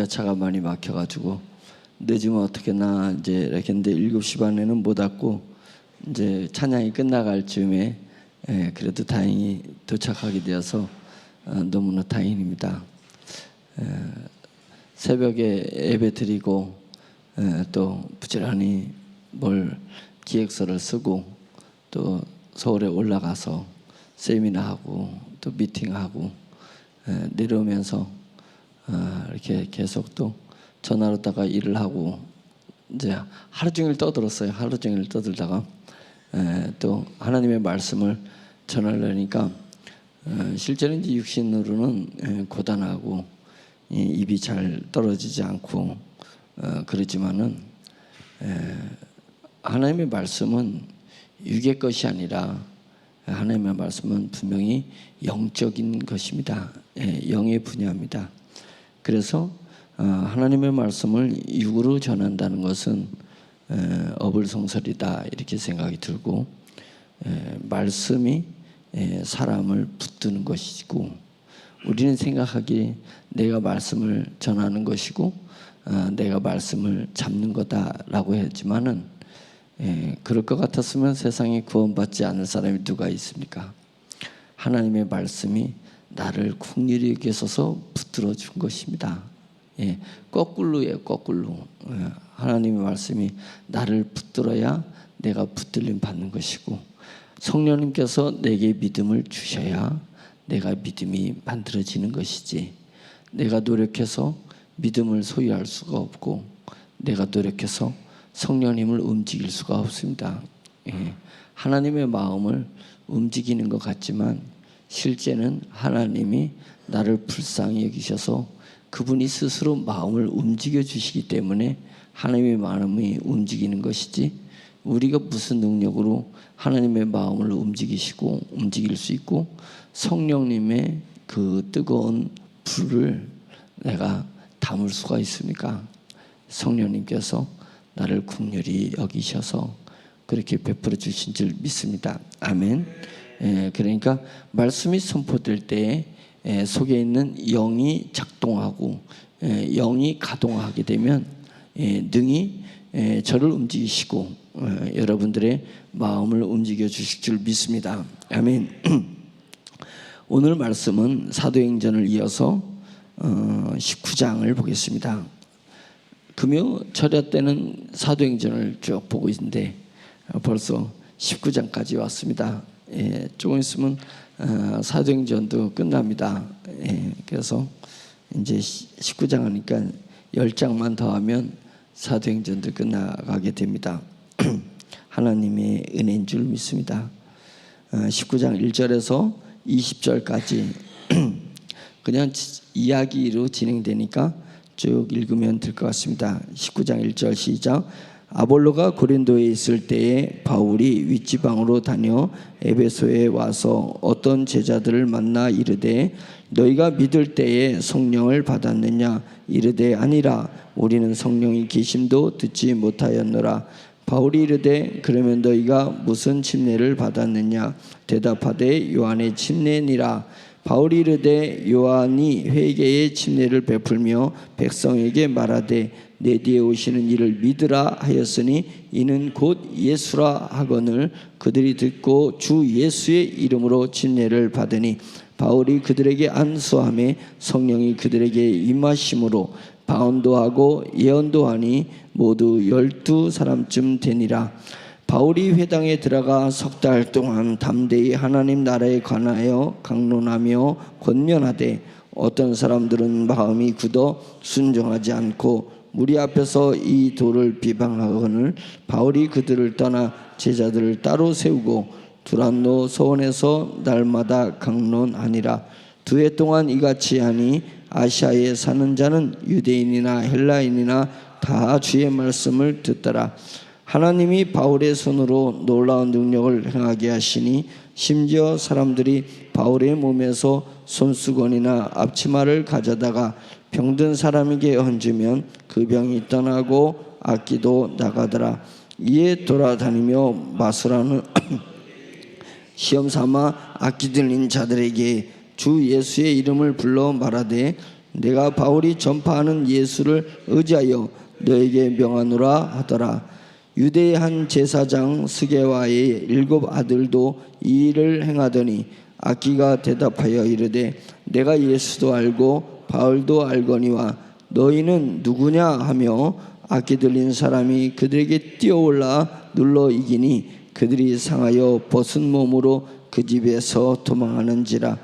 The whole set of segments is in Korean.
차가 많이 막혀가지고 늦으면 어떻게나 이제 이렇게 했는데 7시 반에는 못 왔고 이제 찬양이 끝나갈 즈음에 그래도 다행히 도착하게 되어서 너무나 다행입니다. 새벽에 예배 드리고 또 부지런히 기획서를 쓰고 또 서울에 올라가서 세미나하고 또 미팅하고 내려오면서 이렇게 계속 또 전화로다가 일을 하고 이제 하루 종일 떠들었어요. 하루 종일 떠들다가 또 하나님의 말씀을 전하려니까 실제는 이제 육신으로는 고단하고 입이 잘 떨어지지 않고 그러지만은 하나님의 말씀은 육의 것이 아니라 하나님의 말씀은 분명히 영적인 것입니다. 영의 분야입니다. 그래서 하나님의 말씀을 육으로 전한다는 것은 어불성설이다 이렇게 생각이 들고, 말씀이 사람을 붙드는 것이고, 우리는 생각하기에 내가 말씀을 전하는 것이고 내가 말씀을 잡는 거다라고 했지만은 그럴 것 같았으면 세상에 구원받지 않을 사람이 누가 있습니까? 하나님의 말씀이 나를 긍휼히 여기셔서 붙들어 준 것입니다. 거꾸로예요. 거꾸로. 하나님의 말씀이 나를 붙들어야 내가 붙들림 받는 것이고, 성령님께서 내게 믿음을 주셔야 내가 믿음이 만들어지는 것이지, 내가 노력해서 믿음을 소유할 수가 없고 내가 노력해서 성령님을 움직일 수가 없습니다. 하나님의 마음을 움직이는 것 같지만 실제는 하나님이 나를 불쌍히 여기셔서 그분이 스스로 마음을 움직여 주시기 때문에 하나님의 마음이 움직이는 것이지, 우리가 무슨 능력으로 하나님의 마음을 움직일 수 있고 성령님의 그 뜨거운 불을 내가 담을 수가 있습니까? 성령님께서 나를 긍휼히 여기셔서 그렇게 베풀어 주신 줄 믿습니다. 아멘. 그러니까 말씀이 선포될 때 속에 있는 영이 작동하고 영이 가동하게 되면 능히 저를 움직이시고 여러분들의 마음을 움직여 주실 줄 믿습니다. 아멘. 오늘 말씀은 사도행전을 이어서 19장을 보겠습니다. 금요 철야 때는 사도행전을 쭉 보고 있는데 벌써 19장까지 왔습니다. 조금 있으면 사도행전도 끝납니다. 그래서 이제 19장 하니까 10장만 더 하면 사도행전도 끝나가게 됩니다. 하나님의 은혜인 줄 믿습니다. 19장 1절에서 20절까지 그냥 이야기로 진행되니까 쭉 읽으면 될 것 같습니다. 19장 1절 시작. 아볼로가 고린도에 있을 때에 바울이 윗지방으로 다녀 에베소에 와서 어떤 제자들을 만나 이르되 너희가 믿을 때에 성령을 받았느냐? 이르되 아니라 우리는 성령이 계심도 듣지 못하였노라. 바울이 이르되 그러면 너희가 무슨 침례를 받았느냐? 대답하되 요한의 침례니라. 바울이 이르되 요한이 회개의 침례를 베풀며 백성에게 말하되 내 뒤에 오시는 이를 믿으라 하였으니 이는 곧 예수라 하거늘 그들이 듣고 주 예수의 이름으로 침례를 받으니 바울이 그들에게 안수하매 성령이 그들에게 임하심으로 방언도 하고 예언도 하니 모두 12사람쯤 되니라. 바울이 회당에 들어가 석 달 동안 담대히 하나님 나라에 관하여 강론하며 권면하되 어떤 사람들은 마음이 굳어 순종하지 않고 무리 앞에서 이 도를 비방하거늘 바울이 그들을 떠나 제자들을 따로 세우고 두란노 서원에서 날마다 강론하니라. 2해 동안 이같이 하니 아시아에 사는 자는 유대인이나 헬라인이나 다 주의 말씀을 듣더라. 하나님이 바울의 손으로 놀라운 능력을 행하게 하시니 심지어 사람들이 바울의 몸에서 손수건이나 앞치마를 가져다가 병든 사람에게 얹으면 그 병이 떠나고 악기도 나가더라. 이에 돌아다니며 마술하는 시험 삼아 악기 들린 자들에게 주 예수의 이름을 불러 말하되 내가 바울이 전파하는 예수를 의지하여 너에게 명하노라 하더라. 유대의 한 제사장 스게와의 7 아들도 이 일을 행하더니 악기가 대답하여 이르되 내가 예수도 알고 바울도 알거니와 너희는 누구냐 하며 악기 들린 사람이 그들에게 뛰어올라 눌러 이기니 그들이 상하여 벗은 몸으로 그 집에서 도망하는지라.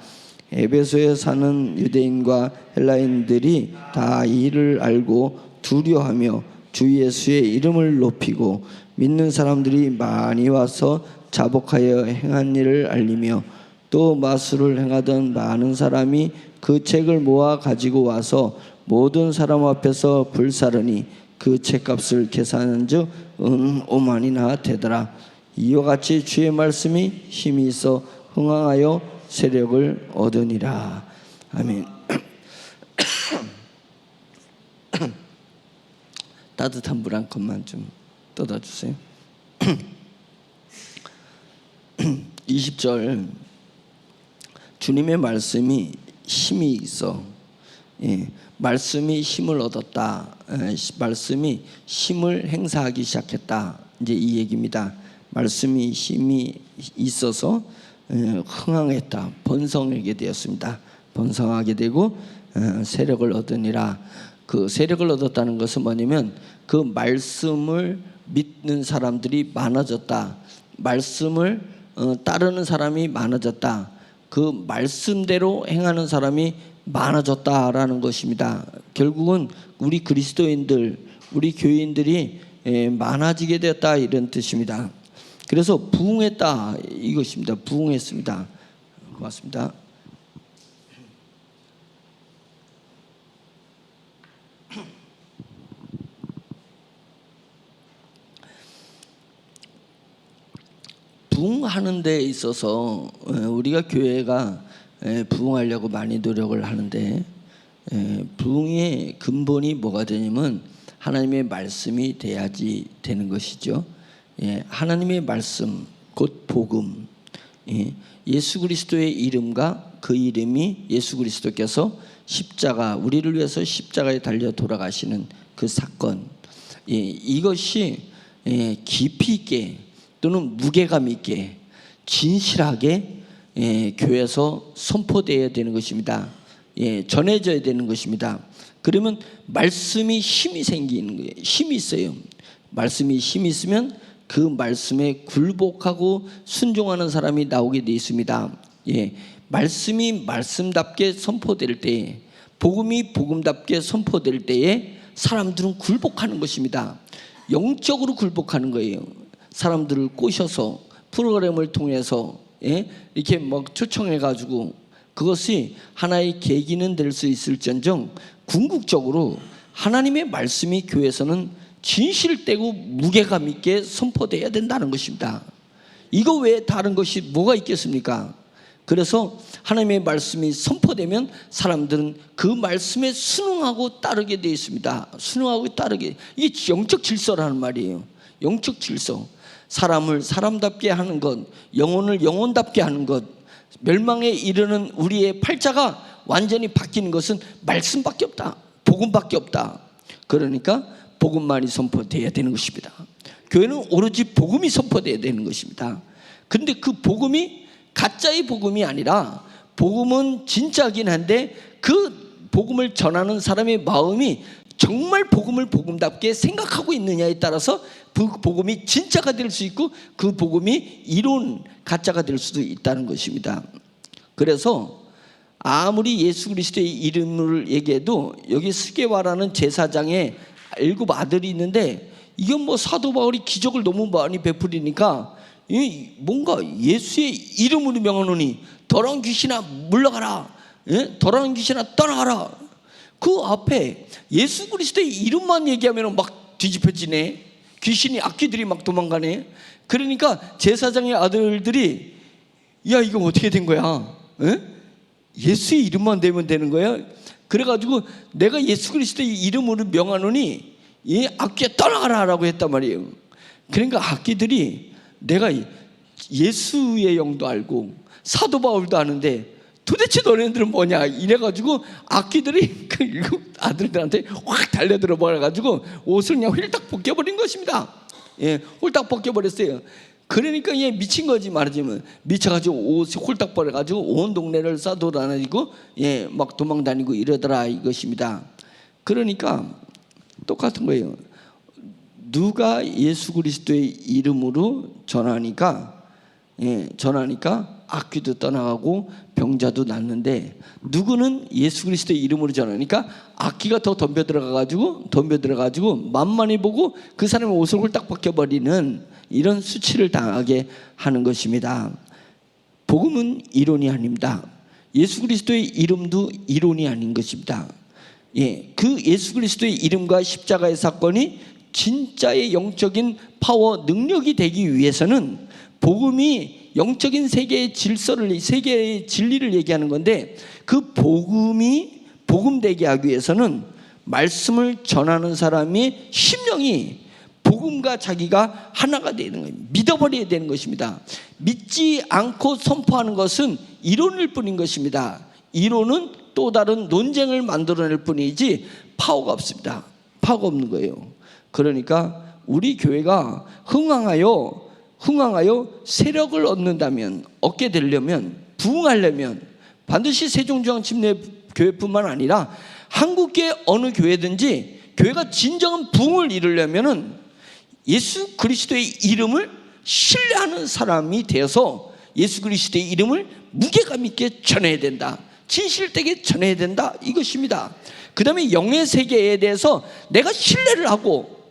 에베소에 사는 유대인과 헬라인들이 다 이 일을 알고 두려워하며 주 예수의 이름을 높이고 믿는 사람들이 많이 와서 자복하여 행한 일을 알리며 또 마술을 행하던 많은 사람이 그 책을 모아 가지고 와서 모든 사람 앞에서 불사르니 그 책값을 계산한 즉 은 5만이나 되더라. 이와 같이 주의 말씀이 힘이 있어 흥황하여 세력을 얻으니라. 아멘. 따뜻한 물 한 컵만 좀 떠다 주세요. 20절 주님의 말씀이 힘이 있어. 말씀이 힘을 얻었다. 말씀이 힘을 행사하기 시작했다. 이제 이 얘기입니다. 말씀이 힘이 있어서 흥황했다. 번성하게 되었습니다. 번성하게 되고 세력을 얻으니라. 그 세력을 얻었다는 것은 뭐냐면 그 말씀을 믿는 사람들이 많아졌다. 말씀을 따르는 사람이 많아졌다. 그 말씀대로 행하는 사람이 많아졌다라는 것입니다. 결국은 우리 그리스도인들, 우리 교인들이 많아지게 되었다 이런 뜻입니다. 그래서 부흥했다 이것입니다. 부흥했습니다. 고맙습니다. 부흥하는 데 있어서 우리가 교회가 부흥하려고 많이 노력을 하는데 부흥의 근본이 뭐가 되냐면 하나님의 말씀이 돼야지 되는 것이죠. 하나님의 말씀 곧 복음, 예수 그리스도의 이름과 그 이름이 예수 그리스도께서 십자가, 우리를 위해서 십자가에 달려 돌아가시는 그 사건, 이것이 깊이 있게 또는 무게감 있게 진실하게 교회에서 선포되어야 되는 것입니다. 전해져야 되는 것입니다. 그러면 말씀이 힘이 생기는 거예요. 힘이 있어요. 말씀이 힘이 있으면 그 말씀에 굴복하고 순종하는 사람이 나오게 되어 있습니다. 말씀이 말씀답게 선포될 때에, 복음이 복음답게 선포될 때에 사람들은 굴복하는 것입니다. 영적으로 굴복하는 거예요. 사람들을 꼬셔서 프로그램을 통해서 이렇게 막 초청해가지고 그것이 하나의 계기는 될 수 있을지언정 궁극적으로 하나님의 말씀이 교회에서는 진실되고 무게감 있게 선포돼야 된다는 것입니다. 이거 외에 다른 것이 뭐가 있겠습니까? 그래서 하나님의 말씀이 선포되면 사람들은 그 말씀에 순응하고 따르게 되어 있습니다. 순응하고 따르게, 이게 영적 질서라는 말이에요. 영적 질서. 사람을 사람답게 하는 것, 영혼을 영혼답게 하는 것, 멸망에 이르는 우리의 팔자가 완전히 바뀌는 것은 말씀밖에 없다. 복음밖에 없다. 그러니까 복음만이 선포돼야 되는 것입니다. 교회는 오로지 복음이 선포돼야 되는 것입니다. 그런데 그 복음이 가짜의 복음이 아니라, 복음은 진짜긴 한데 그 복음을 전하는 사람의 마음이 정말 복음을 복음답게 생각하고 있느냐에 따라서 그 복음이 진짜가 될 수 있고 그 복음이 이론 가짜가 될 수도 있다는 것입니다. 그래서 아무리 예수 그리스도의 이름을 얘기해도 여기 스게와라는 제사장의 7 아들이 있는데, 이건 뭐 사도 바울이 기적을 너무 많이 베풀으니까 뭔가 예수의 이름으로 명하노니 더러운 귀신아 물러가라, 더러운 귀신아 떠나가라. 그 앞에 예수 그리스도의 이름만 얘기하면 막 뒤집혀지네. 귀신이, 악귀들이 막 도망가네. 그러니까 제사장의 아들들이 야, 이거 어떻게 된 거야? 예수의 이름만 대면 되는 거야? 그래가지고 내가 예수 그리스도의 이름으로 명하노니 이 악귀야 떠나가라라고 했단 말이에요. 그러니까 악귀들이 내가 예수의 영도 알고 사도 바울도 아는데 도대체 너네들은 뭐냐 이래가지고 악귀들이 그 7 아들들한테 확 달려들어 버려가지고 옷을 그냥 홀딱 벗겨버린 것입니다. 예, 홀딱 벗겨버렸어요. 그러니까 얘 미친 거지 말하자면. 미쳐가지고 옷이 홀딱 버려가지고 온 동네를 싸돌아다니고 예, 막 도망다니고 이러더라 이것입니다. 그러니까 똑같은 거예요. 누가 예수 그리스도의 이름으로 전하니까 악귀도 떠나가고 병자도 낫는데, 누구는 예수 그리스도의 이름으로 전하니까 악귀가 더 덤벼 들어가지고 만만히 보고 그 사람의 옷을 홀딱 벗겨버리는 이런 수치를 당하게 하는 것입니다. 복음은 이론이 아닙니다. 예수 그리스도의 이름도 이론이 아닌 것입니다. 예, 그 예수 그리스도의 이름과 십자가의 사건이 진짜의 영적인 파워, 능력이 되기 위해서는 복음이 영적인 세계의 질서를, 세계의 진리를 얘기하는 건데, 그 복음이 복음되게 하기 위해서는 말씀을 전하는 사람의 심령이 복음과 자기가 하나가 되는 거예요. 믿어버려야 되는 것입니다. 믿지 않고 선포하는 것은 이론일 뿐인 것입니다. 이론은 또 다른 논쟁을 만들어낼 뿐이지 파워가 없습니다. 파워가 없는 거예요. 그러니까 우리 교회가 흥황하여 세력을 얻게 되려면, 부흥하려면 반드시 세종중앙침례교회뿐만 아니라 한국교회 어느 교회든지 교회가 진정한 부흥을 이루려면은 예수 그리스도의 이름을 신뢰하는 사람이 되어서 예수 그리스도의 이름을 무게감 있게 전해야 된다. 진실되게 전해야 된다. 이것입니다. 그 다음에 영의 세계에 대해서 내가 신뢰를 하고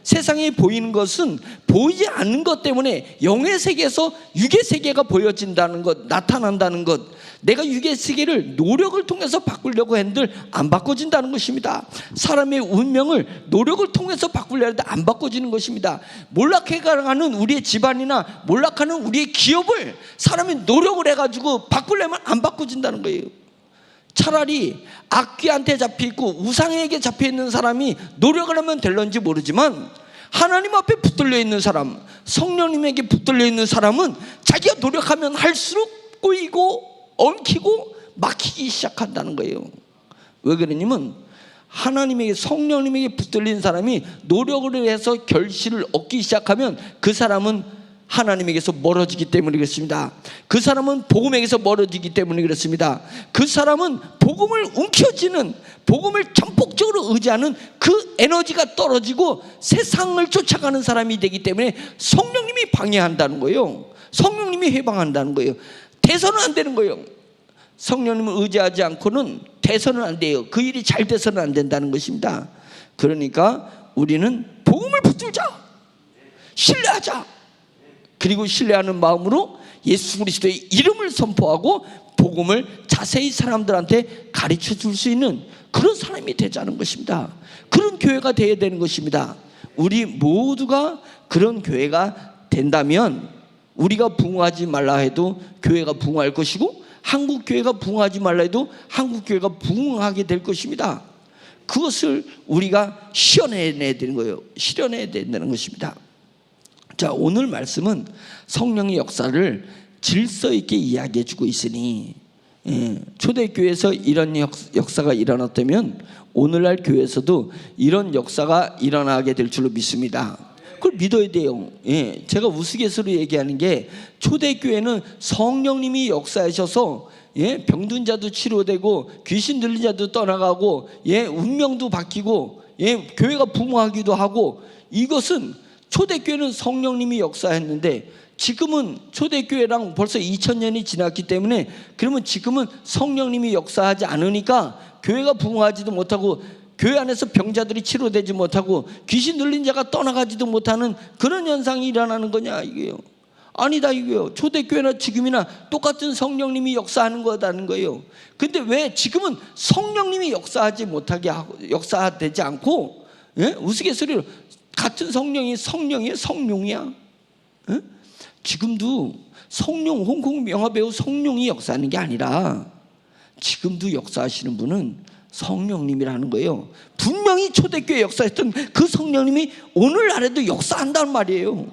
세상에 보이는 것은 보이지 않는 것 때문에 영의 세계에서 육의 세계가 보여진다는 것, 나타난다는 것, 내가 육의 세계를 노력을 통해서 바꾸려고 했는데 안 바꿔진다는 것입니다. 사람의 운명을 노력을 통해서 바꾸려고 했는데 안 바꿔지는 것입니다. 몰락해가는 우리의 집안이나 몰락하는 우리의 기업을 사람이 노력을 해가지고 바꾸려면 안 바꿔진다는 거예요. 차라리 악귀한테 잡혀있고 우상에게 잡혀있는 사람이 노력을 하면 될런지 모르지만, 하나님 앞에 붙들려 있는 사람, 성령님에게 붙들려 있는 사람은 자기가 노력하면 할수록 꼬이고 엉키고 막히기 시작한다는 거예요. 왜 그러냐면 하나님에게, 성령님에게 붙들린 사람이 노력을 해서 결실을 얻기 시작하면 그 사람은 하나님에게서 멀어지기 때문에 그렇습니다. 그 사람은 복음에게서 멀어지기 때문에 그렇습니다. 그 사람은 복음을 움켜쥐는, 복음을 전폭적으로 의지하는 그 에너지가 떨어지고 세상을 쫓아가는 사람이 되기 때문에 성령님이 방해한다는 거예요. 성령님이 해방한다는 거예요. 돼서는 안 되는 거예요. 성령님을 의지하지 않고는 돼서는 안 돼요. 그 일이 잘 돼서는 안 된다는 것입니다. 그러니까 우리는 복음을 붙들자, 신뢰하자. 그리고 신뢰하는 마음으로 예수 그리스도의 이름을 선포하고 복음을 자세히 사람들한테 가르쳐 줄 수 있는 그런 사람이 되자는 것입니다. 그런 교회가 되어야 되는 것입니다. 우리 모두가 그런 교회가 된다면 우리가 부흥하지 말라 해도 교회가 부흥할 것이고, 한국 교회가 부흥하지 말라 해도 한국 교회가 부흥하게 될 것입니다. 그것을 우리가 실현해내야 되는 거예요. 실현해야 된다는 것입니다. 자, 오늘 말씀은 성령의 역사를 질서 있게 이야기해 주고 있으니, 초대교회에서 이런 역사가 일어났다면 오늘날 교회에서도 이런 역사가 일어나게 될 줄로 믿습니다. 그걸 믿어야 돼요. 제가 우스갯소리로 얘기하는 게, 초대교회는 성령님이 역사하셔서 병든 자도 치료되고 귀신 들린 자도 떠나가고 운명도 바뀌고 교회가 부흥하기도 하고, 이것은 초대교회는 성령님이 역사했는데, 지금은 초대교회랑 벌써 2000년이 지났기 때문에, 그러면 지금은 성령님이 역사하지 않으니까 교회가 부흥하지도 못하고 교회 안에서 병자들이 치료되지 못하고 귀신 들린 자가 떠나가지도 못하는 그런 현상이 일어나는 거냐 이게요. 아니다 이거예요. 초대교회나 지금이나 똑같은 성령님이 역사하는 거다는 거예요. 근데 왜 지금은 성령님이 역사하지 못하게 하고, 역사되지 않고 우스갯소리로 같은 성령이 성령이에요? 성룡이야? 지금도 성룡, 홍콩 영화배우 성룡이 역사하는 게 아니라 지금도 역사하시는 분은 성령님이라는 거예요. 분명히 초대교회 역사했던 그 성령님이 오늘날에도 역사한다는 말이에요.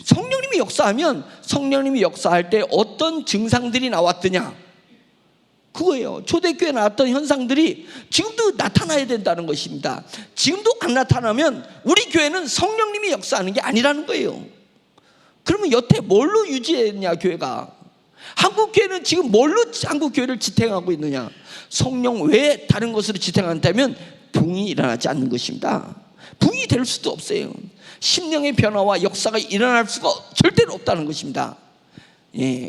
성령님이 역사하면 성령님이 역사할 때 어떤 증상들이 나왔더냐, 그거예요. 초대교회에 나왔던 현상들이 지금도 나타나야 된다는 것입니다. 지금도 안 나타나면 우리 교회는 성령님이 역사하는 게 아니라는 거예요. 그러면 여태 뭘로 유지했냐 교회가? 한국교회는 지금 뭘로 한국교회를 지탱하고 있느냐? 성령 외에 다른 것으로 지탱한다면 부흥이 일어나지 않는 것입니다. 부흥이 될 수도 없어요. 심령의 변화와 역사가 일어날 수가 절대로 없다는 것입니다.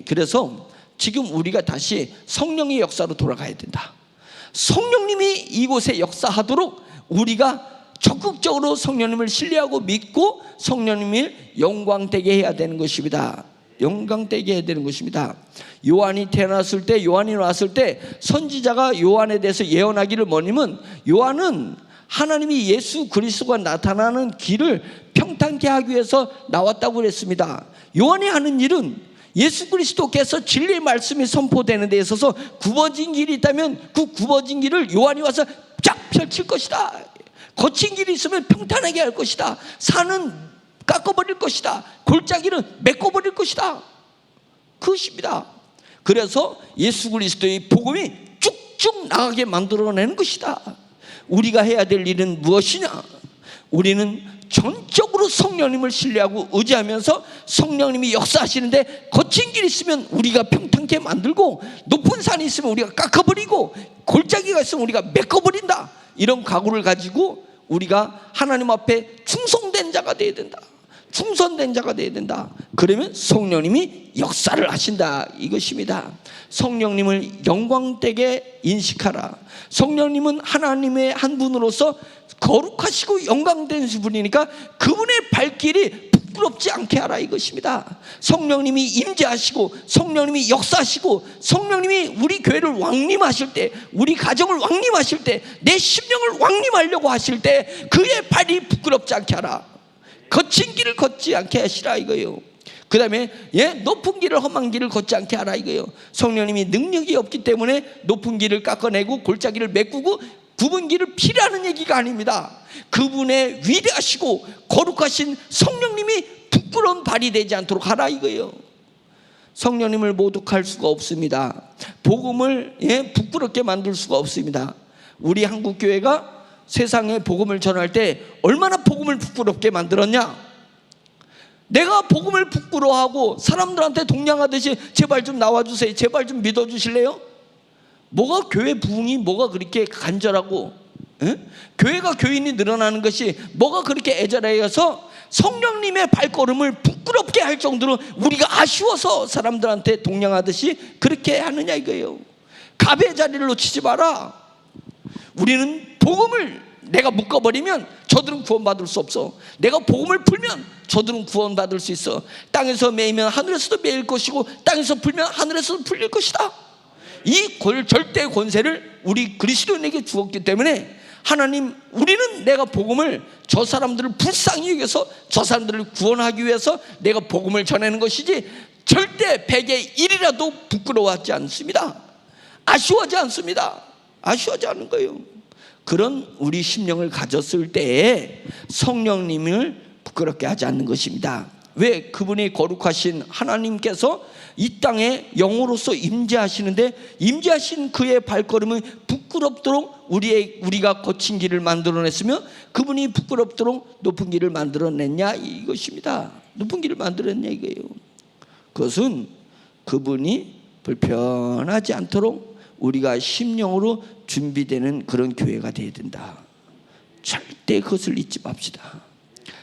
그래서 지금 우리가 다시 성령의 역사로 돌아가야 된다. 성령님이 이곳에 역사하도록 우리가 적극적으로 성령님을 신뢰하고 믿고 성령님을 영광되게 해야 되는 것입니다. 영광되게 해야 되는 것입니다. 요한이 태어났을 때, 요한이 나왔을 때 선지자가 요한에 대해서 예언하기를 뭐냐면, 요한은 하나님이 예수 그리스도가 나타나는 길을 평탄케 하기 위해서 나왔다고 그랬습니다. 요한이 하는 일은 예수 그리스도께서 진리의 말씀이 선포되는 데 있어서 굽어진 길이 있다면 그 굽어진 길을 요한이 와서 쫙 펼칠 것이다. 거친 길이 있으면 평탄하게 할 것이다. 산은 깎아버릴 것이다. 골짜기는 메꿔버릴 것이다. 그것입니다. 그래서 예수 그리스도의 복음이 쭉쭉 나가게 만들어내는 것이다. 우리가 해야 될 일은 무엇이냐? 우리는 전적으로 성령님을 신뢰하고 의지하면서 성령님이 역사하시는데 거친 길이 있으면 우리가 평탄케 만들고, 높은 산이 있으면 우리가 깎아버리고, 골짜기가 있으면 우리가 메꿔버린다. 이런 각오를 가지고 우리가 하나님 앞에 충성된 자가 되어야 된다. 충성된 자가 되어야 된다. 그러면 성령님이 역사를 하신다, 이것입니다. 성령님을 영광되게 인식하라. 성령님은 하나님의 한 분으로서 거룩하시고 영광된 분이니까 그분의 발길이 부끄럽지 않게 하라, 이것입니다. 성령님이 임재하시고 성령님이 역사하시고 성령님이 우리 교회를 왕림하실 때, 우리 가정을 왕림하실 때, 내 심령을 왕림하려고 하실 때 그의 발이 부끄럽지 않게 하라. 거친 길을 걷지 않게 하시라, 이거예요. 그 다음에 높은 길을 험한 길을 걷지 않게 하라, 이거예요. 성령님이 능력이 없기 때문에 높은 길을 깎아내고 골짜기를 메꾸고 굽은 길을 피라는 얘기가 아닙니다. 그분의 위대하시고 거룩하신 성령님이 부끄러운 발이 되지 않도록 하라, 이거예요. 성령님을 모독할 수가 없습니다. 복음을 부끄럽게 만들 수가 없습니다. 우리 한국교회가 세상에 복음을 전할 때 얼마나 복음을 부끄럽게 만들었냐? 내가 복음을 부끄러워하고 사람들한테 동냥하듯이 제발 좀 나와주세요, 제발 좀 믿어주실래요? 뭐가 교회 부흥이 뭐가 그렇게 간절하고, 교회가 교인이 늘어나는 것이 뭐가 그렇게 애절해서 성령님의 발걸음을 부끄럽게 할 정도로 우리가 아쉬워서 사람들한테 동냥하듯이 그렇게 하느냐, 이거예요. 갑의 자리를 놓치지 마라. 우리는 복음을 내가 묶어버리면 저들은 구원받을 수 없어. 내가 복음을 풀면 저들은 구원받을 수 있어. 땅에서 매이면 하늘에서도 매일 것이고 땅에서 풀면 하늘에서도 풀릴 것이다. 이 절대 권세를 우리 그리스도인에게 주었기 때문에 하나님, 우리는 내가 복음을 저 사람들을 불쌍히 여겨서 저 사람들을 구원하기 위해서 내가 복음을 전하는 것이지 절대 100의 1이라도 부끄러워하지 않습니다. 아쉬워하지 않습니다. 아쉬워하지 않는 거예요. 그런 우리 심령을 가졌을 때에 성령님을 부끄럽게 하지 않는 것입니다. 왜? 그분이 거룩하신 하나님께서 이 땅에 영으로서 임재하시는데 임재하신 그의 발걸음을 부끄럽도록 우리가 거친 길을 만들어냈으며 그분이 부끄럽도록 높은 길을 만들어냈냐, 이것입니다. 높은 길을 만들어냈냐, 이거예요. 그것은 그분이 불편하지 않도록 우리가 심령으로 준비되는 그런 교회가 되어야 된다. 절대 그것을 잊지 맙시다.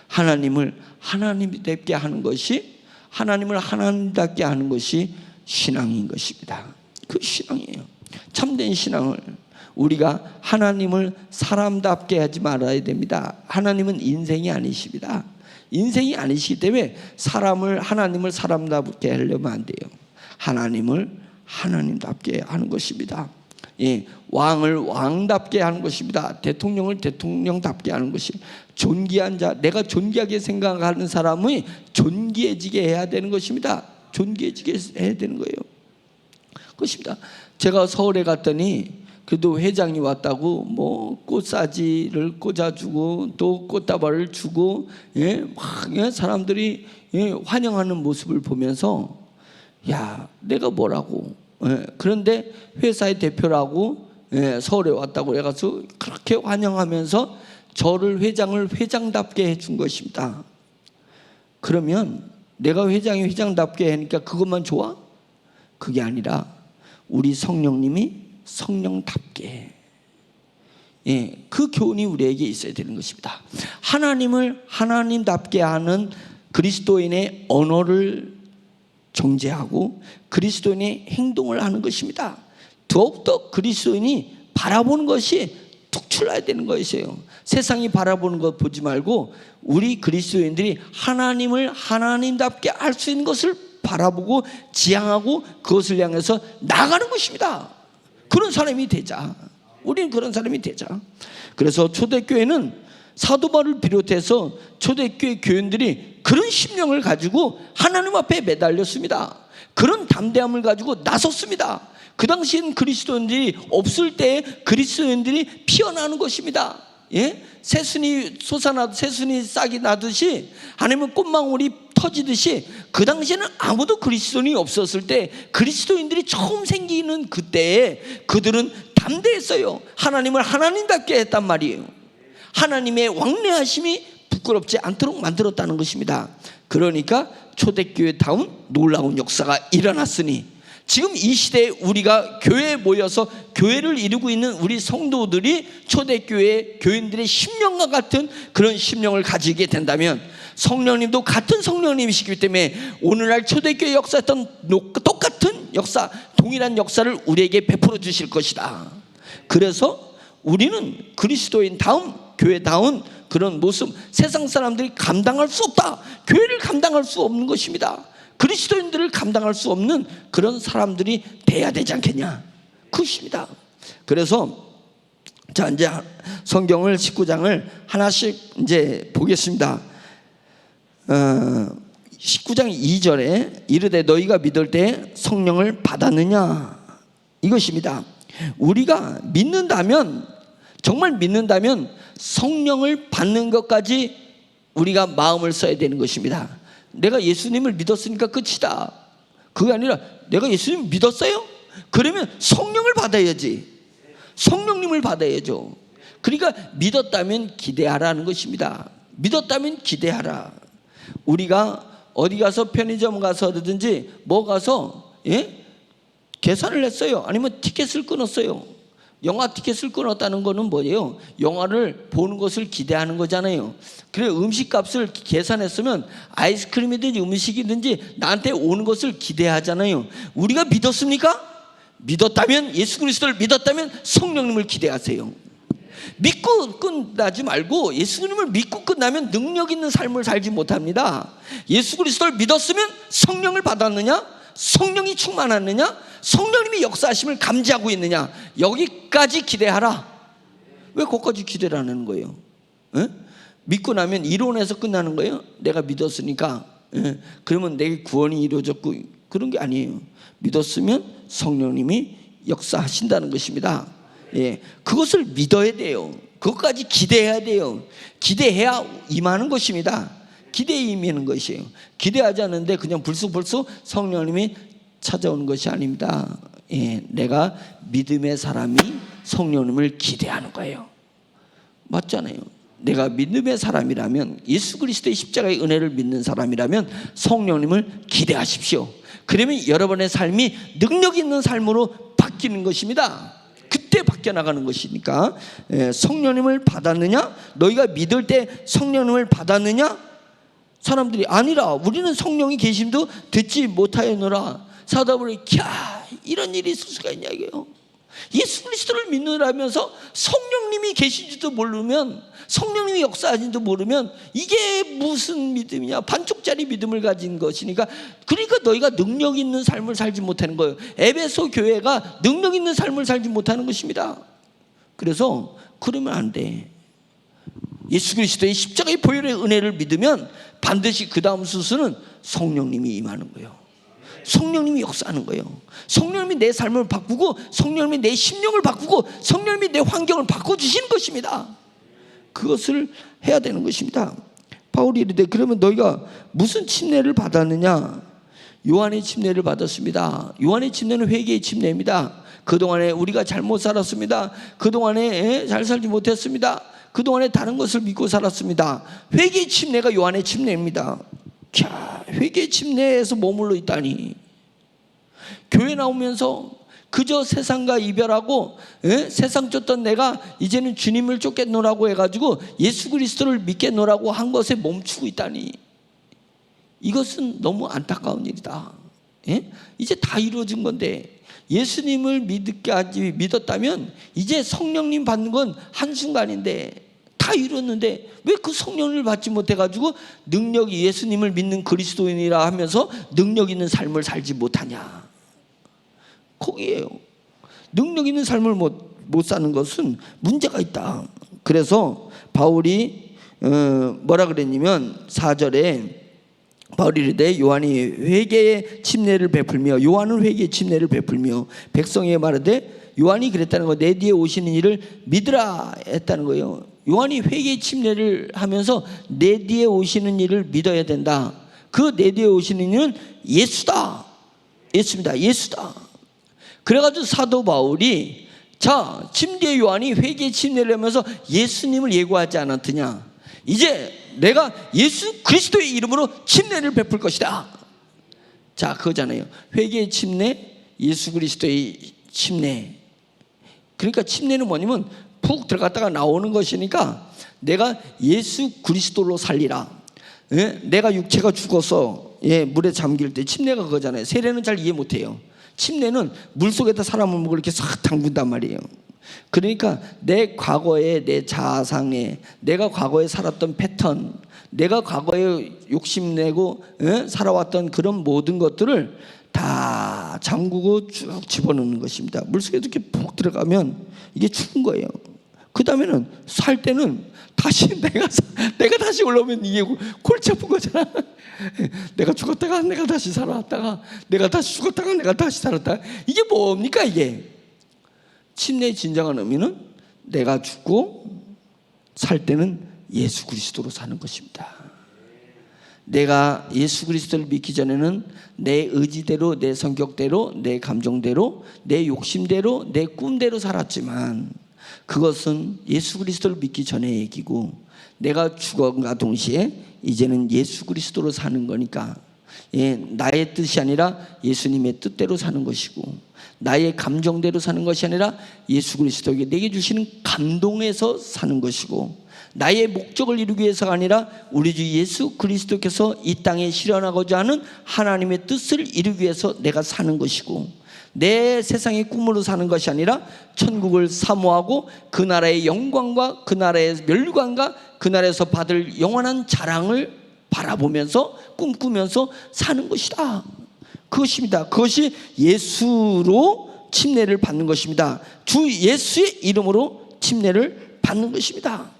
하나님을 하나님답게 하는 것이, 하나님을 하나님답게 하는 것이 신앙인 것입니다. 그 신앙이에요. 참된 신앙을 우리가 하나님을 사람답게 하지 말아야 됩니다. 하나님은 인생이 아니십니다. 인생이 아니시기 때문에 하나님을 사람답게 하려면 안 돼요. 하나님을 하나님답게 하는 것입니다. 왕을 왕답게 하는 것입니다. 대통령을 대통령답게 하는 것이, 존귀한 자, 내가 존귀하게 생각하는 사람이 존귀해지게 해야 되는 것입니다. 존귀해지게 해야 되는 거예요. 그것입니다. 제가 서울에 갔더니 그래도 회장이 왔다고 뭐 꽃사지를 꽂아주고 또 꽃다발을 주고 막 사람들이 환영하는 모습을 보면서 야, 내가 뭐라고. 그런데 회사의 대표라고 서울에 왔다고 해가지고 그렇게 환영하면서 저를 회장답게 해준 것입니다. 그러면 내가 회장답게 하니까 그것만 좋아? 그게 아니라 우리 성령님이 성령답게, 그 교훈이 우리에게 있어야 되는 것입니다. 하나님을 하나님답게 하는 그리스도인의 언어를 정제하고 그리스도인의 행동을 하는 것입니다. 더욱더 그리스도인이 바라보는 것이 특출나야 되는 것이에요. 세상이 바라보는 것 보지 말고 우리 그리스도인들이 하나님을 하나님답게 할 수 있는 것을 바라보고 지향하고 그것을 향해서 나가는 것입니다. 그런 사람이 되자. 우리는 그런 사람이 되자. 그래서 초대교회는 사도 바울을 비롯해서 초대교회 교인들이 그런 심령을 가지고 하나님 앞에 매달렸습니다. 그런 담대함을 가지고 나섰습니다. 그 당시엔 그리스도인들이 없을 때 그리스도인들이 피어나는 것입니다. 새순이 솟아나도 새순이 싹이 나듯이 아니면 꽃망울이 터지듯이 그 당시에는 아무도 그리스도인이 없었을 때 그리스도인들이 처음 생기는 그때에 그들은 담대했어요. 하나님을 하나님답게 했단 말이에요. 하나님의 왕래하심이 부끄럽지 않도록 만들었다는 것입니다. 그러니까 초대교회다운 놀라운 역사가 일어났으니 지금 이 시대에 우리가 교회에 모여서 교회를 이루고 있는 우리 성도들이 초대교회 교인들의 심령과 같은 그런 심령을 가지게 된다면 성령님도 같은 성령님이시기 때문에 오늘날 초대교회 역사했던 똑같은 역사, 동일한 역사를 우리에게 베풀어 주실 것이다. 그래서 우리는 그리스도인다운 교회다운 그런 모습, 세상 사람들이 감당할 수 없다. 교회를 감당할 수 없는 것입니다. 그리스도인들을 감당할 수 없는 그런 사람들이 돼야 되지 않겠냐, 그것입니다. 그래서 자, 이제 성경을 19장을 하나씩 이제 보겠습니다. 19장 2절에 이르되 너희가 믿을 때 성령을 받았느냐, 이것입니다. 우리가 믿는다면, 정말 믿는다면 성령을 받는 것까지 우리가 마음을 써야 되는 것입니다. 내가 예수님을 믿었으니까 끝이다, 그게 아니라 내가 예수님을 믿었어요? 그러면 성령을 받아야지. 성령님을 받아야죠. 그러니까 믿었다면 기대하라는 것입니다. 믿었다면 기대하라. 우리가 어디 가서 편의점 가서든지 뭐 가서 계산을 했어요. 아니면 티켓을 끊었어요. 영화 티켓을 끊었다는 거는 뭐예요? 영화를 보는 것을 기대하는 거잖아요. 그래, 음식값을 계산했으면 아이스크림이든지 음식이든지 나한테 오는 것을 기대하잖아요. 우리가 믿었습니까? 믿었다면, 예수 그리스도를 믿었다면 성령님을 기대하세요. 믿고 끝나지 말고, 예수님을 믿고 끝나면 능력 있는 삶을 살지 못합니다. 예수 그리스도를 믿었으면 성령을 받았느냐? 성령이 충만하느냐? 성령님이 역사하심을 감지하고 있느냐? 여기까지 기대하라. 왜 거기까지 기대를 안 하는 거예요? 믿고 나면 이론에서 끝나는 거예요? 내가 믿었으니까 그러면 내 구원이 이루어졌고, 그런 게 아니에요. 믿었으면 성령님이 역사하신다는 것입니다. 그것을 믿어야 돼요. 그것까지 기대해야 돼요. 기대해야 임하는 것입니다. 기대에 임하는 것이에요. 기대하지 않는데 그냥 불쑥 성령님이 찾아오는 것이 아닙니다. 내가 믿음의 사람이 성령님을 기대하는 거예요. 맞잖아요. 내가 믿음의 사람이라면, 예수 그리스도의 십자가의 은혜를 믿는 사람이라면 성령님을 기대하십시오. 그러면 여러분의 삶이 능력 있는 삶으로 바뀌는 것입니다. 그때 바뀌어 나가는 것이니까. 성령님을 받았느냐? 너희가 믿을 때 성령님을 받았느냐? 사람들이 아니라 우리는 성령이 계심도 듣지 못하였노라. 사도바울이 이런 일이 있을 수가 있냐 이게요. 예수 그리스도를 믿느라면서 성령님이 계신지도 모르면, 성령님이 역사하신지도 모르면 이게 무슨 믿음이냐? 반쪽짜리 믿음을 가진 것이니까. 그러니까 너희가 능력 있는 삶을 살지 못하는 거예요. 에베소 교회가 능력 있는 삶을 살지 못하는 것입니다. 그래서 그러면 안 돼. 예수 그리스도의 십자가의 보혈의 은혜를 믿으면 반드시 그 다음 수순은 성령님이 임하는 거예요. 성령님이 역사하는 거예요. 성령님이 내 삶을 바꾸고, 성령님이 내 심령을 바꾸고, 성령님이 내 환경을 바꿔주시는 것입니다. 그것을 해야 되는 것입니다. 바울이 이르되 그러면 너희가 무슨 침례를 받았느냐? 요한의 침례를 받았습니다. 요한의 침례는 회개의 침례입니다. 그동안에 우리가 잘못 살았습니다. 그동안에 잘 살지 못했습니다. 그동안에 다른 것을 믿고 살았습니다. 회개의 침례가 요한의 침례입니다. 자, 회개의 침례에서 머물러 있다니. 교회 나오면서 그저 세상과 이별하고 세상 쫓던 내가 이제는 주님을 쫓겠노라고 해가지고 예수 그리스도를 믿겠노라고 한 것에 멈추고 있다니. 이것은 너무 안타까운 일이다. 이제 다 이루어진 건데 예수님을 믿었다면 이제 성령님 받는 건 한순간인데 다 이뤘는데 왜 그 성령을 받지 못해가지고 능력이 예수님을 믿는 그리스도인이라 하면서 능력 있는 삶을 살지 못하냐. 거기에요. 능력 있는 삶을 못 사는 것은 문제가 있다. 그래서 바울이 뭐라 그랬냐면 4절에 바울이 이르되 요한이 회개의 침례를 베풀며 요한은 회개의 침례를 베풀며 백성에게 말하되 요한이 그랬다는 거, 내 뒤에 오시는 이를 믿으라 했다는 거예요. 요한이 회개의 침례를 하면서 내 뒤에 오시는 이를 믿어야 된다. 그 내 뒤에 오시는 이는 예수다. 예수입니다. 예수다. 그래가지고 사도 바울이 자, 침례 요한이 회개의 침례를 하면서 예수님을 예고하지 않았느냐. 이제 내가 예수 그리스도의 이름으로 침례를 베풀 것이다. 자, 그거잖아요. 회개의 침례, 예수 그리스도의 침례. 그러니까 침례는 뭐냐면 푹 들어갔다가 나오는 것이니까 내가 예수 그리스도로 살리라. 내가 육체가 죽어서 물에 잠길 때 침례가 그거잖아요. 세례는 잘 이해 못해요. 침례는 물속에다 사람을 먹고 이렇게 싹 담근단 말이에요. 그러니까 내 과거에, 내 자아상에, 내가 과거에 살았던 패턴, 내가 과거에 욕심내고 살아왔던 그런 모든 것들을 다 잠그고 쭉 집어넣는 것입니다. 물속에 이렇게 푹 들어가면 이게 죽은 거예요. 그 다음에는 살 때는 다시 내가 다시 올라오면 이게 골치 아픈 거잖아. 내가 죽었다가 내가 다시 살아왔다가 내가 다시 죽었다가 내가 다시 살았다가 이게 뭡니까 이게? 침례의 진정한 의미는 내가 죽고 살 때는 예수 그리스도로 사는 것입니다. 내가 예수 그리스도를 믿기 전에는 내 의지대로, 내 성격대로, 내 감정대로, 내 욕심대로, 내 꿈대로 살았지만 그것은 예수 그리스도를 믿기 전의 얘기고 내가 죽어가 동시에 이제는 예수 그리스도로 사는 거니까 나의 뜻이 아니라 예수님의 뜻대로 사는 것이고 나의 감정대로 사는 것이 아니라 예수 그리스도에게 내게 주시는 감동에서 사는 것이고 나의 목적을 이루기 위해서가 아니라 우리 주 예수 그리스도께서 이 땅에 실현하고자 하는 하나님의 뜻을 이루기 위해서 내가 사는 것이고 내 세상의 꿈으로 사는 것이 아니라 천국을 사모하고 그 나라의 영광과 그 나라의 멸관과 그 나라에서 받을 영원한 자랑을 바라보면서 꿈꾸면서 사는 것이다. 그것입니다. 그것이 예수로 침례를 받는 것입니다. 주 예수의 이름으로 침례를 받는 것입니다.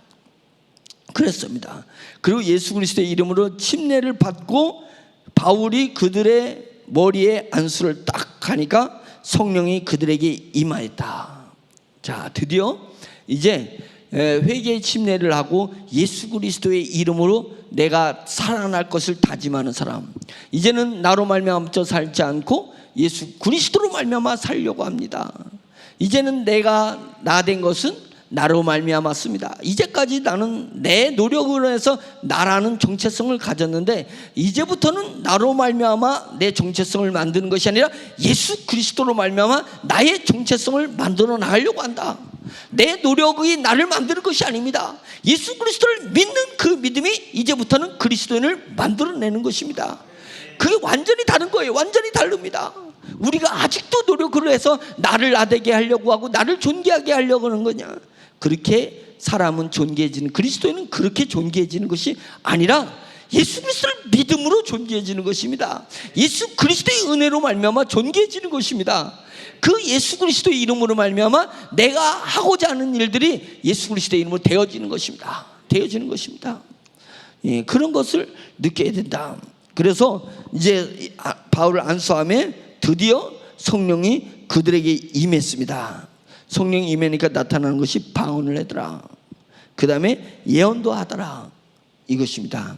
그랬습니다. 그리고 예수 그리스도의 이름으로 침례를 받고 바울이 그들의 머리에 안수를 딱 하니까 성령이 그들에게 임하였다. 자, 드디어 이제 회개의 침례를 하고 예수 그리스도의 이름으로 내가 살아날 것을 다짐하는 사람, 이제는 나로 말미암아 살지 않고 예수 그리스도로 말미암아 살려고 합니다. 이제는 내가 나 된 것은 나로 말미암았습니다. 이제까지 나는 내 노력으로 해서 나라는 정체성을 가졌는데 이제부터는 나로 말미암아 내 정체성을 만드는 것이 아니라 예수 그리스도로 말미암아 나의 정체성을 만들어 나가려고 한다. 내 노력이 나를 만드는 것이 아닙니다. 예수 그리스도를 믿는 그 믿음이 이제부터는 그리스도인을 만들어내는 것입니다. 그게 완전히 다른 거예요. 완전히 다릅니다. 우리가 아직도 노력을 해서 나를 나되게 하려고 하고 나를 존귀하게 하려고 하는 거냐. 그렇게 사람은 존귀해지는, 그리스도인은 그렇게 존귀해지는 것이 아니라 예수 그리스도를 믿음으로 존귀해지는 것입니다. 예수 그리스도의 은혜로 말미암아 존귀해지는 것입니다. 그 예수 그리스도의 이름으로 말미암아 내가 하고자 하는 일들이 예수 그리스도의 이름으로 되어지는 것입니다. 되어지는 것입니다. 그런 것을 느껴야 된다. 그래서 이제 바울을 안수함에 드디어 성령이 그들에게 임했습니다. 성령이 임하니까 나타나는 것이 방언을 하더라. 그 다음에 예언도 하더라. 이것입니다.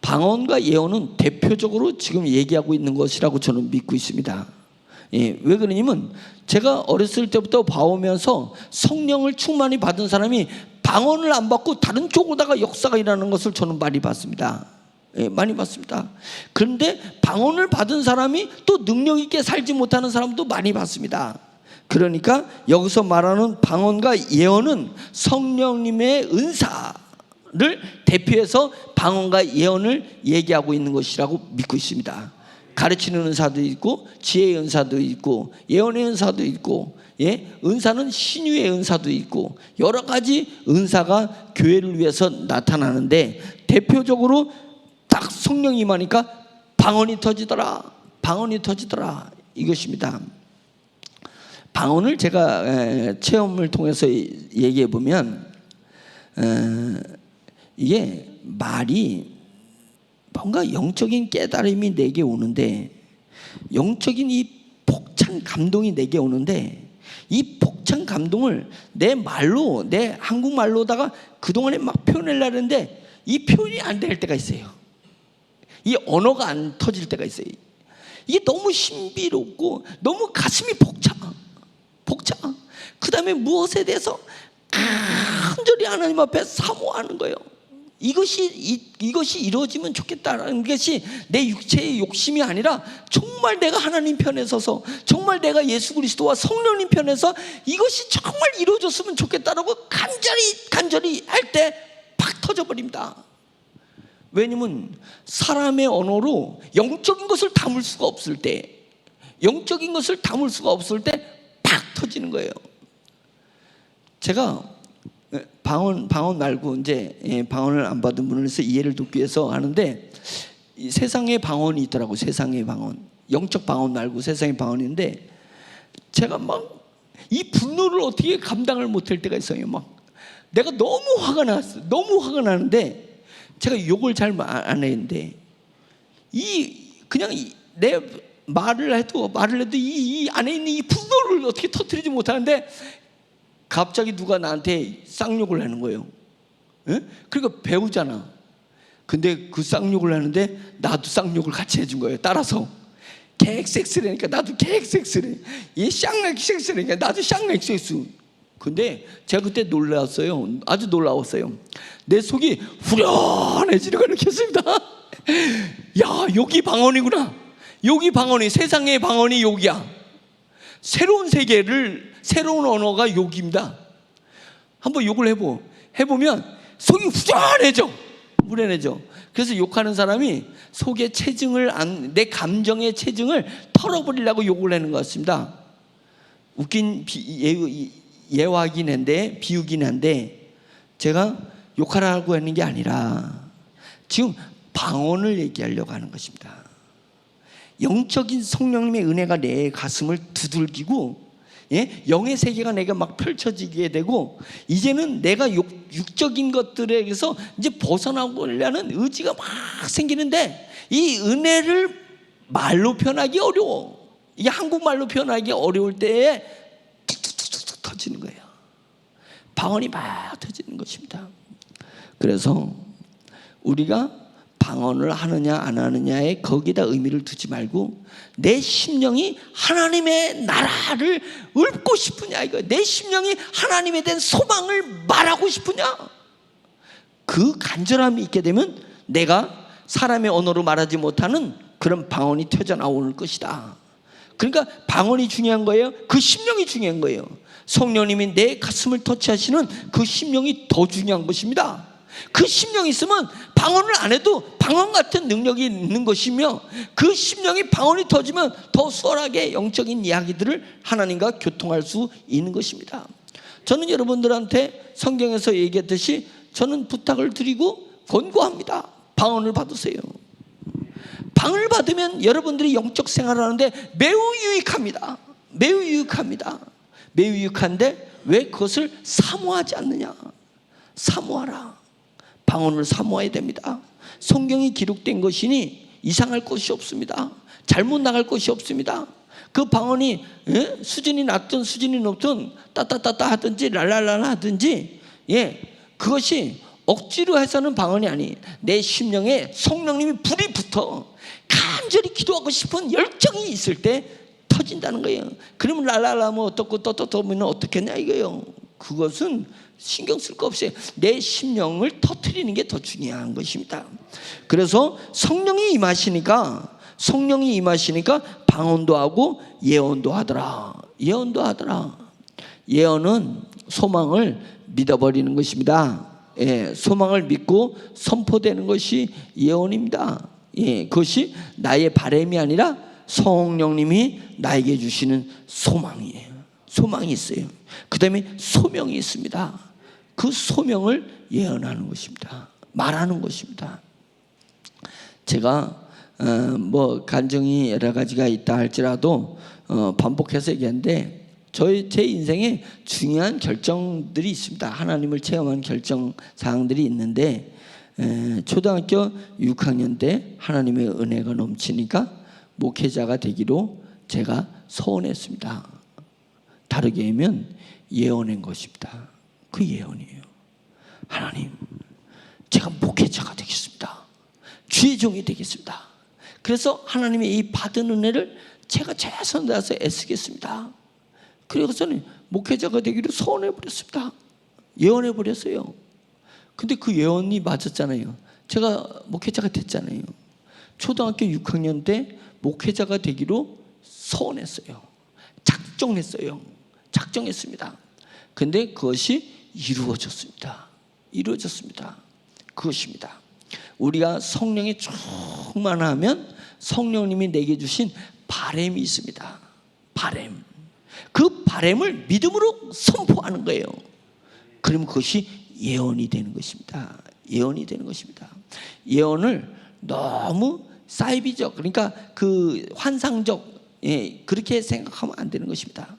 방언과 예언은 대표적으로 지금 얘기하고 있는 것이라고 저는 믿고 있습니다. 예, 왜 그러냐면 제가 어렸을 때부터 봐오면서 성령을 충만히 받은 사람이 방언을 안 받고 다른 쪽으로다가 역사가 일어나는 것을 저는 많이 봤습니다. 예, 많이 봤습니다. 그런데 방언을 받은 사람이 또 능력 있게 살지 못하는 사람도 많이 봤습니다. 그러니까 여기서 말하는 방언과 예언은 성령님의 은사를 대표해서 방언과 예언을 얘기하고 있는 것이라고 믿고 있습니다. 가르치는 은사도 있고 지혜의 은사도 있고 예언의 은사도 있고, 예, 은사는 신유의 은사도 있고 여러 가지 은사가 교회를 위해서 나타나는데 대표적으로 딱 성령이 임하니까 방언이 터지더라, 방언이 터지더라 이것입니다. 방언을 제가 체험을 통해서 얘기해 보면 이게 말이 뭔가 영적인 깨달음이 내게 오는데, 영적인 이 벅찬 감동이 내게 오는데, 이 벅찬 감동을 내 말로, 내 한국말로다가 그동안에 막 표현하려고 했는데 이 표현이 안 될 때가 있어요. 이 언어가 안 터질 때가 있어요. 이게 너무 신비롭고 너무 가슴이 벅차. 그 다음에 무엇에 대해서 간절히 하나님 앞에 사모하는 거예요. 이것이 이루어지면 좋겠다라는 것이 내 육체의 욕심이 아니라 정말 내가 하나님 편에 서서, 정말 내가 예수 그리스도와 성령님 편에서 이것이 정말 이루어졌으면 좋겠다라고 간절히 할 때 팍 터져버립니다. 왜냐면 사람의 언어로 영적인 것을 담을 수가 없을 때, 팍 터지는 거예요. 제가 방언 말고 이제 방언을 안 받은 분을 해서 이해를 돕기 위해서 하는데, 이 세상의 방언이 있더라고. 세상의 방언, 영적 방언 말고 세상의 방언인데, 제가 막 이 분노를 어떻게 감당을 못할 때가 있어요. 막 내가 너무 화가 나는데 제가 욕을 잘 안 했는데 그냥 내 말을 해도 이 안에 있는 이 분노를 어떻게 터뜨리지 못하는데 갑자기 누가 나한테 쌍욕을 하는 거예요. 예? 그러니까 배우잖아. 근데 그 쌍욕을 하는데 나도 쌍욕을 같이 해준 거예요. 따라서 개엑섹스라니까 나도 개엑섹스래. 얘 쌍엑섹스라니까 나도 쌍엑섹스. 근데 제가 그때 놀랐어요. 아주 놀라웠어요. 내 속이 후련해지는 걸 느꼈습니다. 야, 욕이 방언이구나. 욕이 방언이, 세상의 방언이 욕이야. 새로운 세계를, 새로운 언어가 욕입니다. 한번 욕을 해보면 속이 후련해져. 그래서 욕하는 사람이 속의 내 감정의 체증을 털어버리려고 욕을 하는 것 같습니다. 웃긴 예화긴 한데, 비유긴 한데, 제가 욕하라고 하는 게 아니라 지금 방언을 얘기하려고 하는 것입니다. 영적인 성령님의 은혜가 내 가슴을 두들기고, 예? 영의 세계가 내가 막 펼쳐지게 되고, 이제는 내가 육적인 것들에게서 이제 벗어나고려는 의지가 막 생기는데, 이 은혜를 말로 표현하기 어려워. 이게 한국말로 표현하기 어려울 때에 툭툭툭툭 터지는 거예요. 방언이 막 터지는 것입니다. 그래서 우리가 방언을 하느냐 안 하느냐에 거기다 의미를 두지 말고, 내 심령이 하나님의 나라를 읊고 싶으냐, 이거. 내 심령이 하나님에 대한 소망을 말하고 싶으냐, 그 간절함이 있게 되면 내가 사람의 언어로 말하지 못하는 그런 방언이 터져나오는 것이다. 그러니까 방언이 중요한 거예요? 그 심령이 중요한 거예요. 성령님이 내 가슴을 터치하시는 그 심령이 더 중요한 것입니다. 그 심령이 있으면 방언을 안 해도 방언 같은 능력이 있는 것이며, 그 심령이 방언이 터지면 더 수월하게 영적인 이야기들을 하나님과 교통할 수 있는 것입니다. 저는 여러분들한테 성경에서 얘기했듯이 저는 부탁을 드리고 권고합니다. 방언을 받으세요. 방언을 받으면 여러분들이 영적 생활을 하는데 매우 유익합니다. 매우 유익한데 왜 그것을 사모하지 않느냐? 사모하라. 방언을 사모해야 됩니다. 성경이 기록된 것이니 이상할 것이 없습니다. 잘못 나갈 것이 없습니다. 그 방언이 수준이 낮든 수준이 높든 따따따따 하든지 랄랄랄 하든지, 그것이 억지로 해서는 방언이 아니, 내 심령에 성령님이 불이 붙어 간절히 기도하고 싶은 열정이 있을 때 터진다는 거예요. 그러면 랄랄라 뭐 어떻고 또면 어떻겠냐 이거예요. 그것은 신경 쓸 거 없어요. 내 심령을 터뜨리는 게 더 중요한 것입니다. 그래서 성령이 임하시니까 방언도 하고 예언도 하더라. 예언은 소망을 믿어버리는 것입니다. 예, 소망을 믿고 선포되는 것이 예언입니다. 예, 그것이 나의 바람이 아니라 성령님이 나에게 주시는 소망이에요. 소망이 있어요. 그 다음에 소명이 있습니다. 그 소명을 예언하는 것입니다. 말하는 것입니다. 제가 뭐 간증이 여러 가지가 있다 할지라도 반복해서 얘기하는데 제 인생에 중요한 결정들이 있습니다. 하나님을 체험한 결정 사항들이 있는데 초등학교 6학년 때 하나님의 은혜가 넘치니까 목회자가 되기로 제가 서원했습니다. 다르게 하면 예언한 것입니다. 그 예언이에요. 하나님, 제가 목회자가 되겠습니다. 주의 종이 되겠습니다. 그래서 하나님의 이 받은 은혜를 제가 최선을 다해서 애쓰겠습니다. 그래서는 목회자가 되기로 서원해버렸습니다. 예언해버렸어요. 근데 그 예언이 맞았잖아요. 제가 목회자가 됐잖아요. 초등학교 6학년 때 목회자가 되기로 서원했어요. 작정했습니다. 근데 그것이 이루어졌습니다. 그것입니다. 우리가 성령에 충만하면 성령님이 내게 주신 바람이 있습니다. 그 바람을 믿음으로 선포하는 거예요. 그러면 그것이 예언이 되는 것입니다. 예언을 너무 사이비적, 그러니까 그 환상적, 그렇게 생각하면 안 되는 것입니다.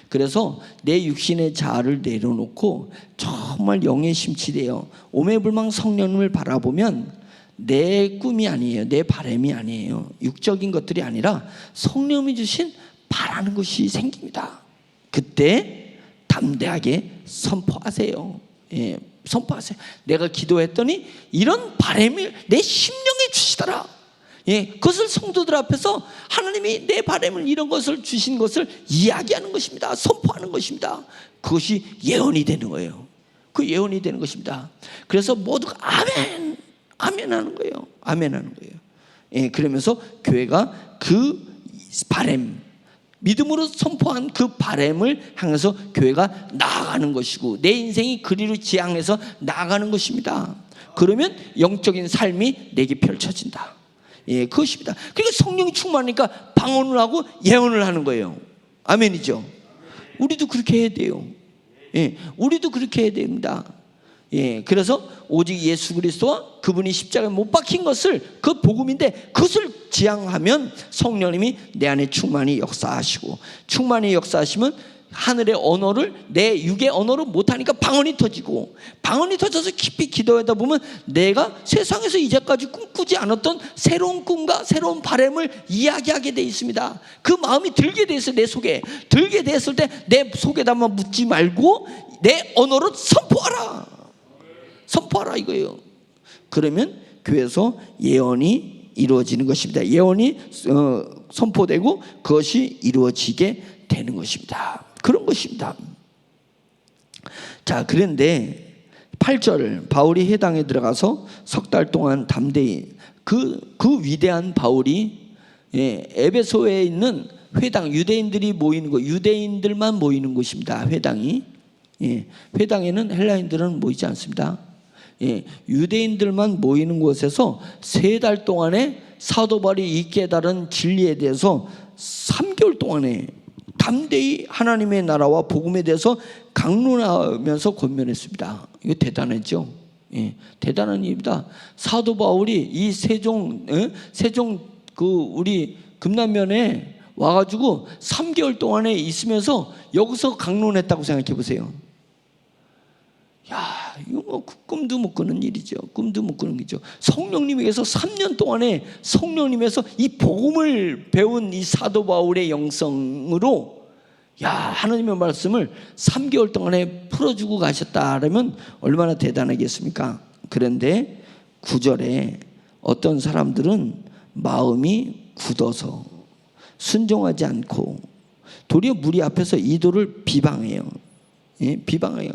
그래서 내 육신의 자아를 내려놓고 정말 영에 심취되어 오매불망 성령님을 바라보면 내 꿈이 아니에요. 내 바람이 아니에요. 육적인 것들이 아니라 성령님이 주신 바라는 것이 생깁니다. 그때 담대하게 선포하세요. 선포하세요. 내가 기도했더니 이런 바람을 내 심령에 주시더라. 그것을 성도들 앞에서 하나님이 내 바람을 이런 것을 주신 것을 이야기하는 것입니다. 선포하는 것입니다. 그것이 예언이 되는 거예요. 그 예언이 되는 것입니다. 그래서 모두가 아멘 하는 거예요. 그러면서 교회가 그 바람, 믿음으로 선포한 그 바람을 향해서 교회가 나아가는 것이고 내 인생이 그리로 지향해서 나아가는 것입니다. 그러면 영적인 삶이 내게 펼쳐진다. 그것입니다. 그러니까 성령이 충만하니까 방언을 하고 예언을 하는 거예요. 아멘이죠. 우리도 그렇게 해야 돼요. 우리도 그렇게 해야 됩니다. 그래서 오직 예수 그리스도와 그분이 십자가에 못 박힌 것을, 그 복음인데 그것을 지향하면 성령님이 내 안에 충만히 역사하시면 하늘의 언어를 내 육의 언어로 못하니까 방언이 터지고, 방언이 터져서 깊이 기도하다 보면 내가 세상에서 이제까지 꿈꾸지 않았던 새로운 꿈과 새로운 바람을 이야기하게 돼 있습니다. 그 마음이 들게 돼 있어요. 내 속에 들게 됐을 때 내 속에다만 묻지 말고 내 언어로 선포하라 이거예요. 그러면 교회에서 예언이 이루어지는 것입니다. 예언이 선포되고 그것이 이루어지게 되는 것입니다. 그런 것입니다. 자, 그런데 8절, 바울이 회당에 들어가서 석 달 동안 담대히 그 위대한 바울이 에베소에 있는 회당, 유대인들이 모이는 곳, 유대인들만 모이는 곳입니다. 회당에는 헬라인들은 모이지 않습니다. 유대인들만 모이는 곳에서 3달 동안에 사도 바울이 이 깨달은 진리에 대해서 3개월 동안에 담대히 하나님의 나라와 복음에 대해서 강론하면서 권면했습니다. 이거 대단하죠. 대단한 일입니다. 사도 바울이 이 세종 우리 금남면에 와가지고 3개월 동안에 있으면서 여기서 강론했다고 생각해 보세요. 야, 이거 뭐 꿈도 못 꾸는 일이죠. 성령님에게서 3년 동안에 성령님에서 이 복음을 배운 이 사도 바울의 영성으로 하나님의 말씀을 3개월 동안에 풀어주고 가셨다라면 얼마나 대단하겠습니까? 그런데 9절에 어떤 사람들은 마음이 굳어서 순종하지 않고 도리어 무리 앞에서 이도를 비방해요. 예, 비방해요.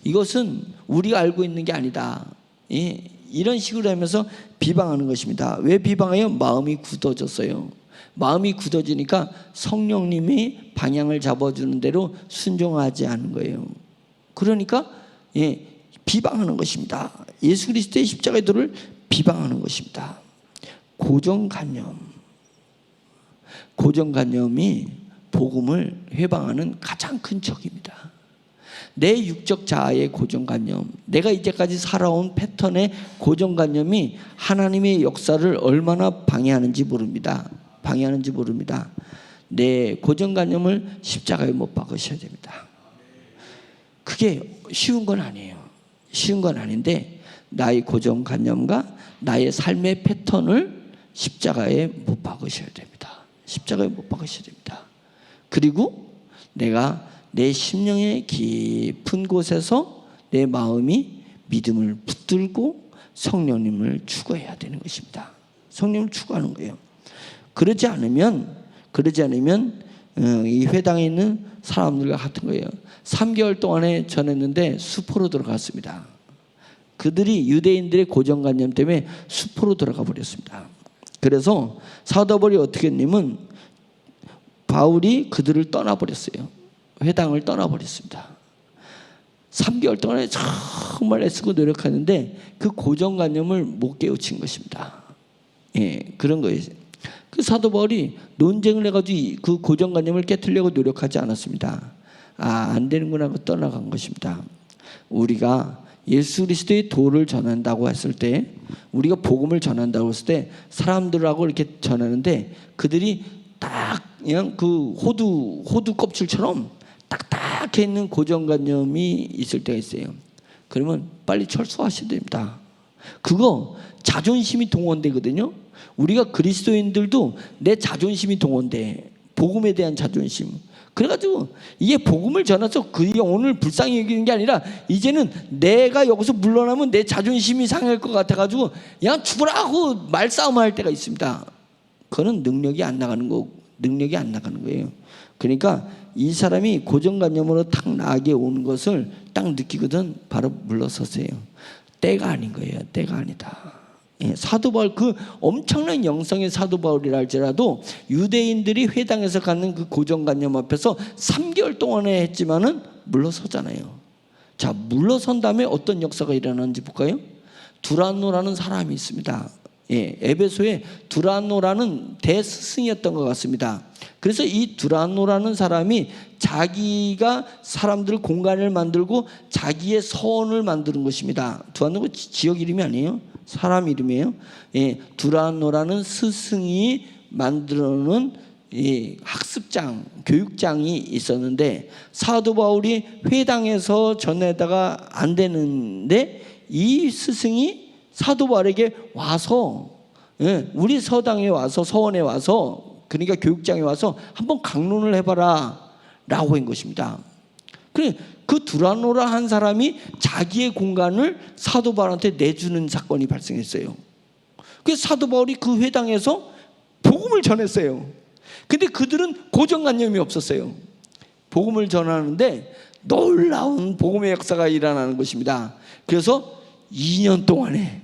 이것은 우리가 알고 있는 게 아니다. 예, 이런 식으로 하면서 비방하는 것입니다. 왜 비방해요? 마음이 굳어졌어요. 마음이 굳어지니까 성령님이 방향을 잡아주는 대로 순종하지 않은 거예요. 그러니까 예, 비방하는 것입니다. 예수 그리스도의 십자가의 도를 비방하는 것입니다. 고정관념이 복음을 회방하는 가장 큰 적입니다. 내 육적 자아의 고정관념, 내가 이제까지 살아온 패턴의 고정관념이 하나님의 역사를 얼마나 방해하는지 모릅니다. 내 고정관념을 십자가에 못 박으셔야 됩니다. 그게 쉬운 건 아니에요. 쉬운 건 아닌데 나의 고정관념과 나의 삶의 패턴을 십자가에 못 박으셔야 됩니다. 십자가에 못 박으셔야 됩니다. 그리고 내가 내 심령의 깊은 곳에서 내 마음이 믿음을 붙들고 성령님을 추구해야 되는 것입니다. 성령을 추구하는 거예요. 그러지 않으면 이 회당에 있는 사람들과 같은 거예요. 3개월 동안에 전했는데 수포로 들어갔습니다. 그들이 유대인들의 고정관념 때문에 수포로 들어가 버렸습니다. 그래서 사도 바울이 어떻게 했냐면 바울이 그들을 떠나버렸어요. 회당을 떠나버렸습니다. 3개월 동안에 정말 애쓰고 노력하는데 그 고정관념을 못 깨우친 것입니다. 예, 그런 거예요. 그 사도 바울이 논쟁을 해가지고 그 고정관념을 깨트리려고 노력하지 않았습니다. 안 되는구나 하고 떠나간 것입니다. 우리가 예수 그리스도의 도를 전한다고 했을 때, 우리가 복음을 전한다고 했을 때 사람들하고 이렇게 전하는데 그들이 딱 그냥 그 호두 껍질처럼 딱딱해 있는 고정관념이 있을 때가 있어요. 그러면 빨리 철수하셔야 됩니다. 그거 자존심이 동원되거든요. 우리가 그리스도인들도 내 자존심이 동원돼. 복음에 대한 자존심. 그래가지고 이게 복음을 전해서 그게 오늘 불쌍히 여기는 게 아니라 이제는 내가 여기서 물러나면 내 자존심이 상할 것 같아가지고 그냥 죽으라 하고 말싸움할 때가 있습니다. 그거는 능력이 안 나가는 거예요. 그러니까 이 사람이 고정관념으로 탁 나게 오는 것을 딱 느끼거든 바로 물러서세요. 때가 아닌 거예요. 때가 아니다. 예, 사도 바울, 그 엄청난 영성의 사도 바울이라 할지라도 유대인들이 회당에서 갖는 그 고정관념 앞에서 3개월 동안에 했지만은 물러서잖아요. 자, 물러선 다음에 어떤 역사가 일어나는지 볼까요? 두란노라는 사람이 있습니다. 예, 에베소에 두란노라는 대스승이었던 것 같습니다. 그래서 이 두란노라는 사람이 자기가 사람들 공간을 만들고 자기의 서원을 만드는 것입니다. 두란노가 지역 이름이 아니에요. 사람 이름이에요. 예, 두란노라는 스승이 만들어놓은 학습장, 교육장이 있었는데 사도 바울이 회당에서 전에다가 안 되는데 이 스승이 사도 바울에게 와서 우리 서당에 와서 서원에 와서 그러니까 교육장에 와서 한번 강론을 해봐라 라고 한 것입니다. 그래, 그 두란노라 한 사람이 자기의 공간을 사도 바울한테 내주는 사건이 발생했어요. 그래서 사도 바울이 그 회당에서 복음을 전했어요. 근데 그들은 고정관념이 없었어요. 복음을 전하는데 놀라운 복음의 역사가 일어나는 것입니다. 그래서 2년 동안에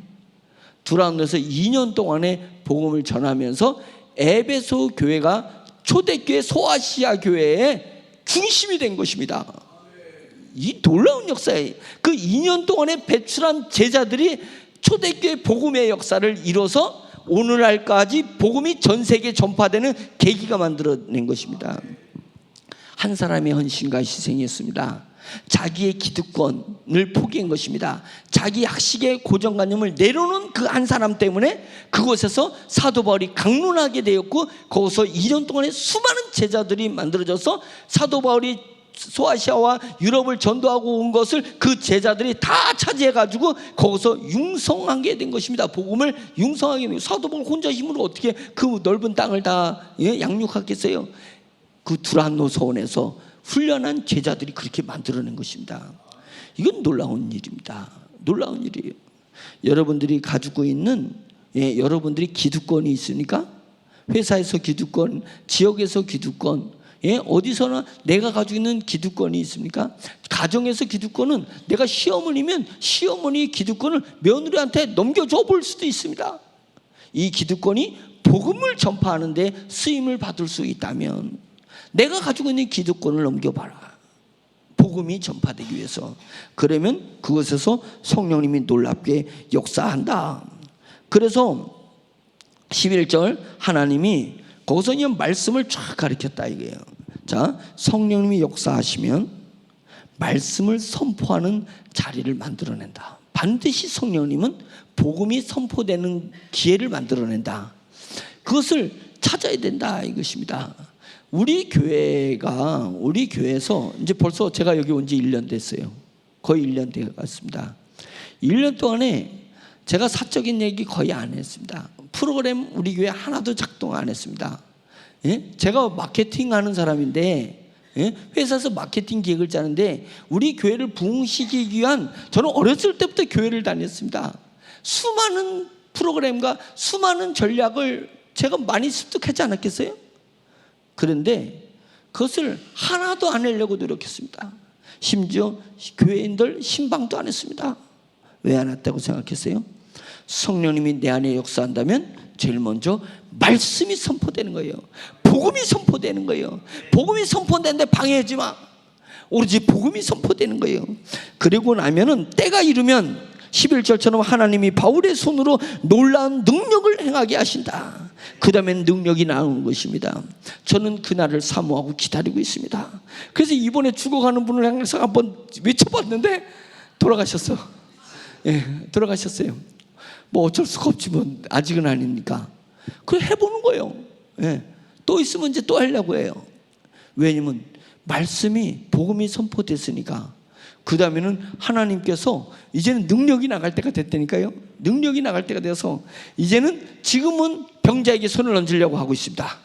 두란노에서 2년 동안에 복음을 전하면서 에베소 교회가 초대교회 소아시아 교회의 중심이 된 것입니다. 이 놀라운 역사에 그 2년 동안에 배출한 제자들이 초대교회 복음의 역사를 이뤄서 오늘날까지 복음이 전 세계에 전파되는 계기가 만들어낸 것입니다. 한 사람의 헌신과 희생이었습니다. 자기의 기득권을 포기한 것입니다. 자기 학식의 고정관념을 내려놓은 그 한 사람 때문에 그곳에서 사도 바울이 강론하게 되었고 거기서 2년 동안에 수많은 제자들이 만들어져서 사도 바울이 소아시아와 유럽을 전도하고 온 것을 그 제자들이 다 차지해가지고 거기서 융성하게 된 것입니다. 복음을 융성하게 된 사도 바울 혼자 힘으로 어떻게 그 넓은 땅을 다 양육하겠어요? 그 두란노 서원에서 훈련한 제자들이 그렇게 만들어낸 것입니다. 이건 놀라운 일입니다. 놀라운 일이에요. 여러분들이 가지고 있는 여러분들이 기득권이 있습니까? 회사에서 기득권, 지역에서 기득권, 어디서나 내가 가지고 있는 기득권이 있습니까? 가정에서 기득권은 내가 시어머니면 시어머니의 기득권을 며느리한테 넘겨줘 볼 수도 있습니다. 이 기득권이 복음을 전파하는 데 쓰임을 받을 수 있다면 내가 가지고 있는 기득권을 넘겨봐라. 복음이 전파되기 위해서. 그러면 그것에서 성령님이 놀랍게 역사한다. 그래서 11절 하나님이 거기서 그냥 말씀을 쫙 가르쳤다 이거예요. 자, 성령님이 역사하시면 말씀을 선포하는 자리를 만들어낸다. 반드시 성령님은 복음이 선포되는 기회를 만들어낸다. 그것을 찾아야 된다 이것입니다. 우리 교회에서 이제 벌써 제가 여기 온 지 1년 됐어요. 거의 1년 되었습니다. 1년 동안에 제가 사적인 얘기 거의 안 했습니다. 프로그램 우리 교회 하나도 작동 안 했습니다. 제가 마케팅하는 사람인데 회사에서 마케팅 기획을 짜는데 우리 교회를 부흥시키기 위한, 저는 어렸을 때부터 교회를 다녔습니다. 수많은 프로그램과 수많은 전략을 제가 많이 습득하지 않았겠어요? 그런데 그것을 하나도 안 하려고 노력했습니다. 심지어 교회인들 신방도 안 했습니다. 왜 안 했다고 생각했어요? 성령님이 내 안에 역사한다면 제일 먼저 말씀이 선포되는 거예요. 복음이 선포되는 거예요. 복음이 선포되는데 방해하지 마. 오로지 복음이 선포되는 거예요. 그리고 나면은 때가 이르면 11절처럼 하나님이 바울의 손으로 놀라운 능력을 행하게 하신다. 그 다음엔 능력이 나오는 것입니다. 저는 그날을 사모하고 기다리고 있습니다. 그래서 이번에 죽어가는 분을 항상 한번 외쳐봤는데 돌아가셨어. 돌아가셨어요. 뭐 어쩔 수가 없지 뭐, 아직은 아니니까. 그래 해보는 거예요. 또 있으면 이제 또 하려고 해요. 왜냐면 말씀이, 복음이 선포됐으니까. 그 다음에는 하나님께서 이제는 능력이 나갈 때가 됐다니까요. 능력이 나갈 때가 돼서 이제는 지금은 병자에게 손을 얹으려고 하고 있습니다.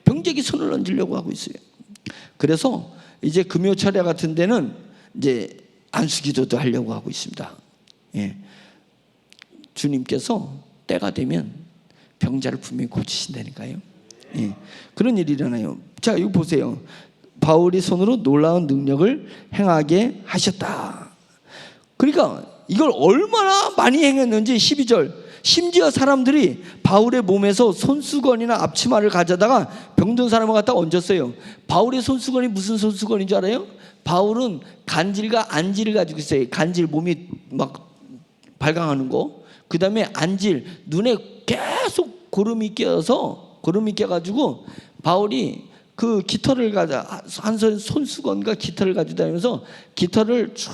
병자에게 손을 얹으려고 하고 있어요. 그래서 이제 금요철야 같은 데는 이제 안수기도도 하려고 하고 있습니다. 주님께서 때가 되면 병자를 분명히 고치신다니까요. 그런 일이 일어나요. 자, 이거 보세요. 바울이 손으로 놀라운 능력을 행하게 하셨다. 그러니까 이걸 얼마나 많이 행했는지 12절, 심지어 사람들이 바울의 몸에서 손수건이나 앞치마를 가져다가 병든 사람을 갖다 얹었어요. 바울의 손수건이 무슨 손수건인 줄 알아요? 바울은 간질과 안질을 가지고 있어요. 간질, 몸이 막 발광하는 거. 그 다음에 안질, 눈에 계속 고름이 껴가지고 바울이 그 깃털을 한 손수건과 깃털을 가지고 다니면서 깃털을 쭉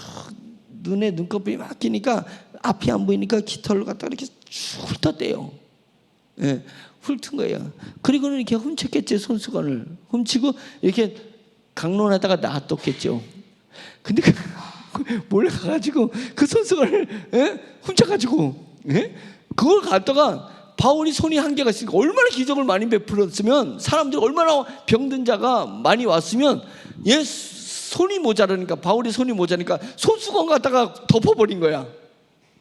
눈에 눈꺼풀이 막 끼니까 앞이 안 보이니까 깃털을 갖다가 이렇게 쭉 훑었대요. 훑은 거예요. 그리고는 이렇게 훔쳤겠지. 손수건을 훔치고 이렇게 강론하다가 놔뒀겠죠. 근데 몰라가지고 그 손수건을 훔쳐가지고 그걸 갖다가 바울이 손이 한계가 있으니까 얼마나 기적을 많이 베풀었으면, 사람들이 얼마나 병든 자가 많이 왔으면 손이 모자라니까, 바울이 손이 모자라니까 손수건 갖다가 덮어버린 거야.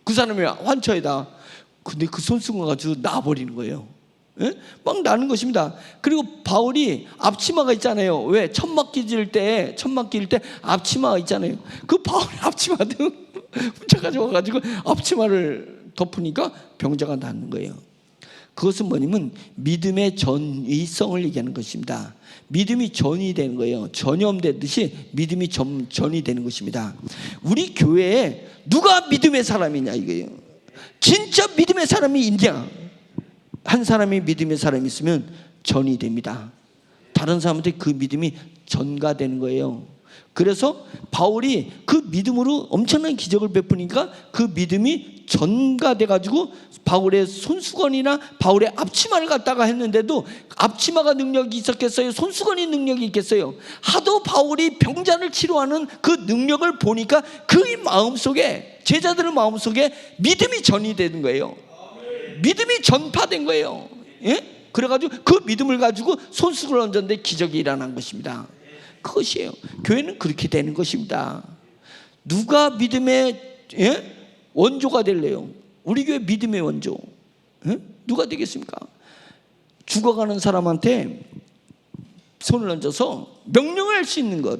그 사람이 환처에다. 근데 그 손수건 가지고 놔버리는 거예요. 막 나는 것입니다. 그리고 바울이 앞치마가 있잖아요. 왜? 천막 끼질 때 앞치마가 있잖아요. 그 바울이 앞치마도 훔쳐가지고 와가지고 앞치마를 덮으니까 병자가 낫는 거예요. 그것은 뭐냐면 믿음의 전이성을 얘기하는 것입니다. 믿음이 전이 되는 거예요. 전염되듯이 믿음이 전이 되는 것입니다. 우리 교회에 누가 믿음의 사람이냐 이거예요. 진짜 믿음의 사람이 있냐? 한 사람이 믿음의 사람이 있으면 전이 됩니다. 다른 사람한테 그 믿음이 전가되는 거예요. 그래서 바울이 그 믿음으로 엄청난 기적을 베푸니까 그 믿음이 전가돼가지고 바울의 손수건이나 바울의 앞치마를 갖다가 했는데도 앞치마가 능력이 있었겠어요? 손수건이 능력이 있겠어요? 하도 바울이 병자를 치료하는 그 능력을 보니까 그의 마음속에, 제자들의 마음속에 믿음이 전이 되는 거예요. 믿음이 전파된 거예요. 그래가지고 그 믿음을 가지고 손수건을 얹었는데 기적이 일어난 것입니다. 그것이에요. 교회는 그렇게 되는 것입니다. 누가 믿음의 원조가 될래요? 우리 교회 믿음의 원조 누가 되겠습니까? 죽어가는 사람한테 손을 얹어서 명령을 할 수 있는 것.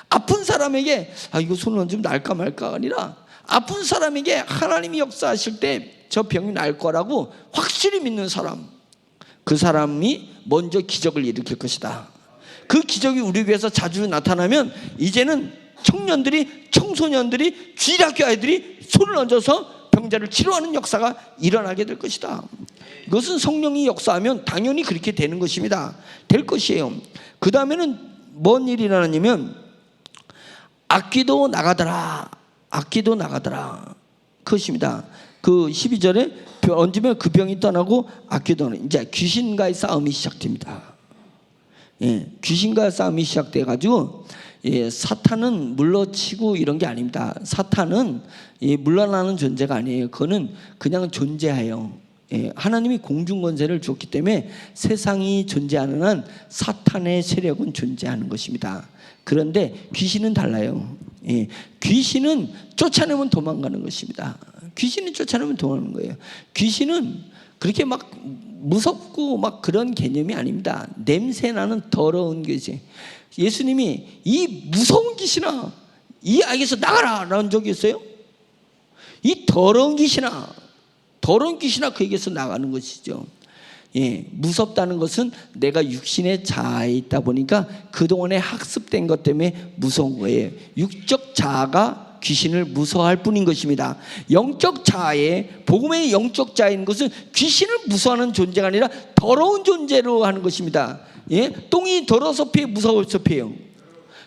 아픈 사람에게 이거 손을 얹으면 날까 말까가 아니라 아픈 사람에게 하나님이 역사하실 때 저 병이 날 거라고 확실히 믿는 사람, 그 사람이 먼저 기적을 일으킬 것이다. 그 기적이 우리 교회에서 자주 나타나면 이제는 청년들이, 청소년들이, 주일학교 아이들이 손을 얹어서 병자를 치료하는 역사가 일어나게 될 것이다. 이것은 성령이 역사하면 당연히 그렇게 되는 것입니다. 될 것이에요. 그 다음에는 뭔 일이 일어나냐면 악귀도 나가더라. 악귀도 나가더라. 그것입니다. 그 12절에 얹으면 그 병이 떠나고 악귀도 나가더라. 이제 귀신과의 싸움이 시작됩니다. 귀신과의 싸움이 시작돼가지고 사탄은 물러치고 이런 게 아닙니다. 사탄은 물러나는 존재가 아니에요. 그거는 그냥 존재해요. 하나님이 공중권세를 줬기 때문에 세상이 존재하는 한 사탄의 세력은 존재하는 것입니다. 그런데 귀신은 달라요. 귀신은 쫓아내면 도망가는 것입니다. 귀신은 쫓아내면 도망가는 거예요. 귀신은 그렇게 막 무섭고 막 그런 개념이 아닙니다. 냄새나는 더러운 것이. 예수님이 이 무서운 귀신아, 이 아이에서 나가라 라는 적이 있어요? 이 더러운 귀신아 그에게서 나가는 것이죠. 무섭다는 것은 내가 육신의 자아에 있다 보니까 그동안에 학습된 것 때문에 무서운 거예요. 육적 자아가 귀신을 무서워할 뿐인 것입니다. 영적 자아에, 복음의 영적 자아인 것은 귀신을 무서워하는 존재가 아니라 더러운 존재로 하는 것입니다. 똥이 더러워서 피해, 무서워서 피해요?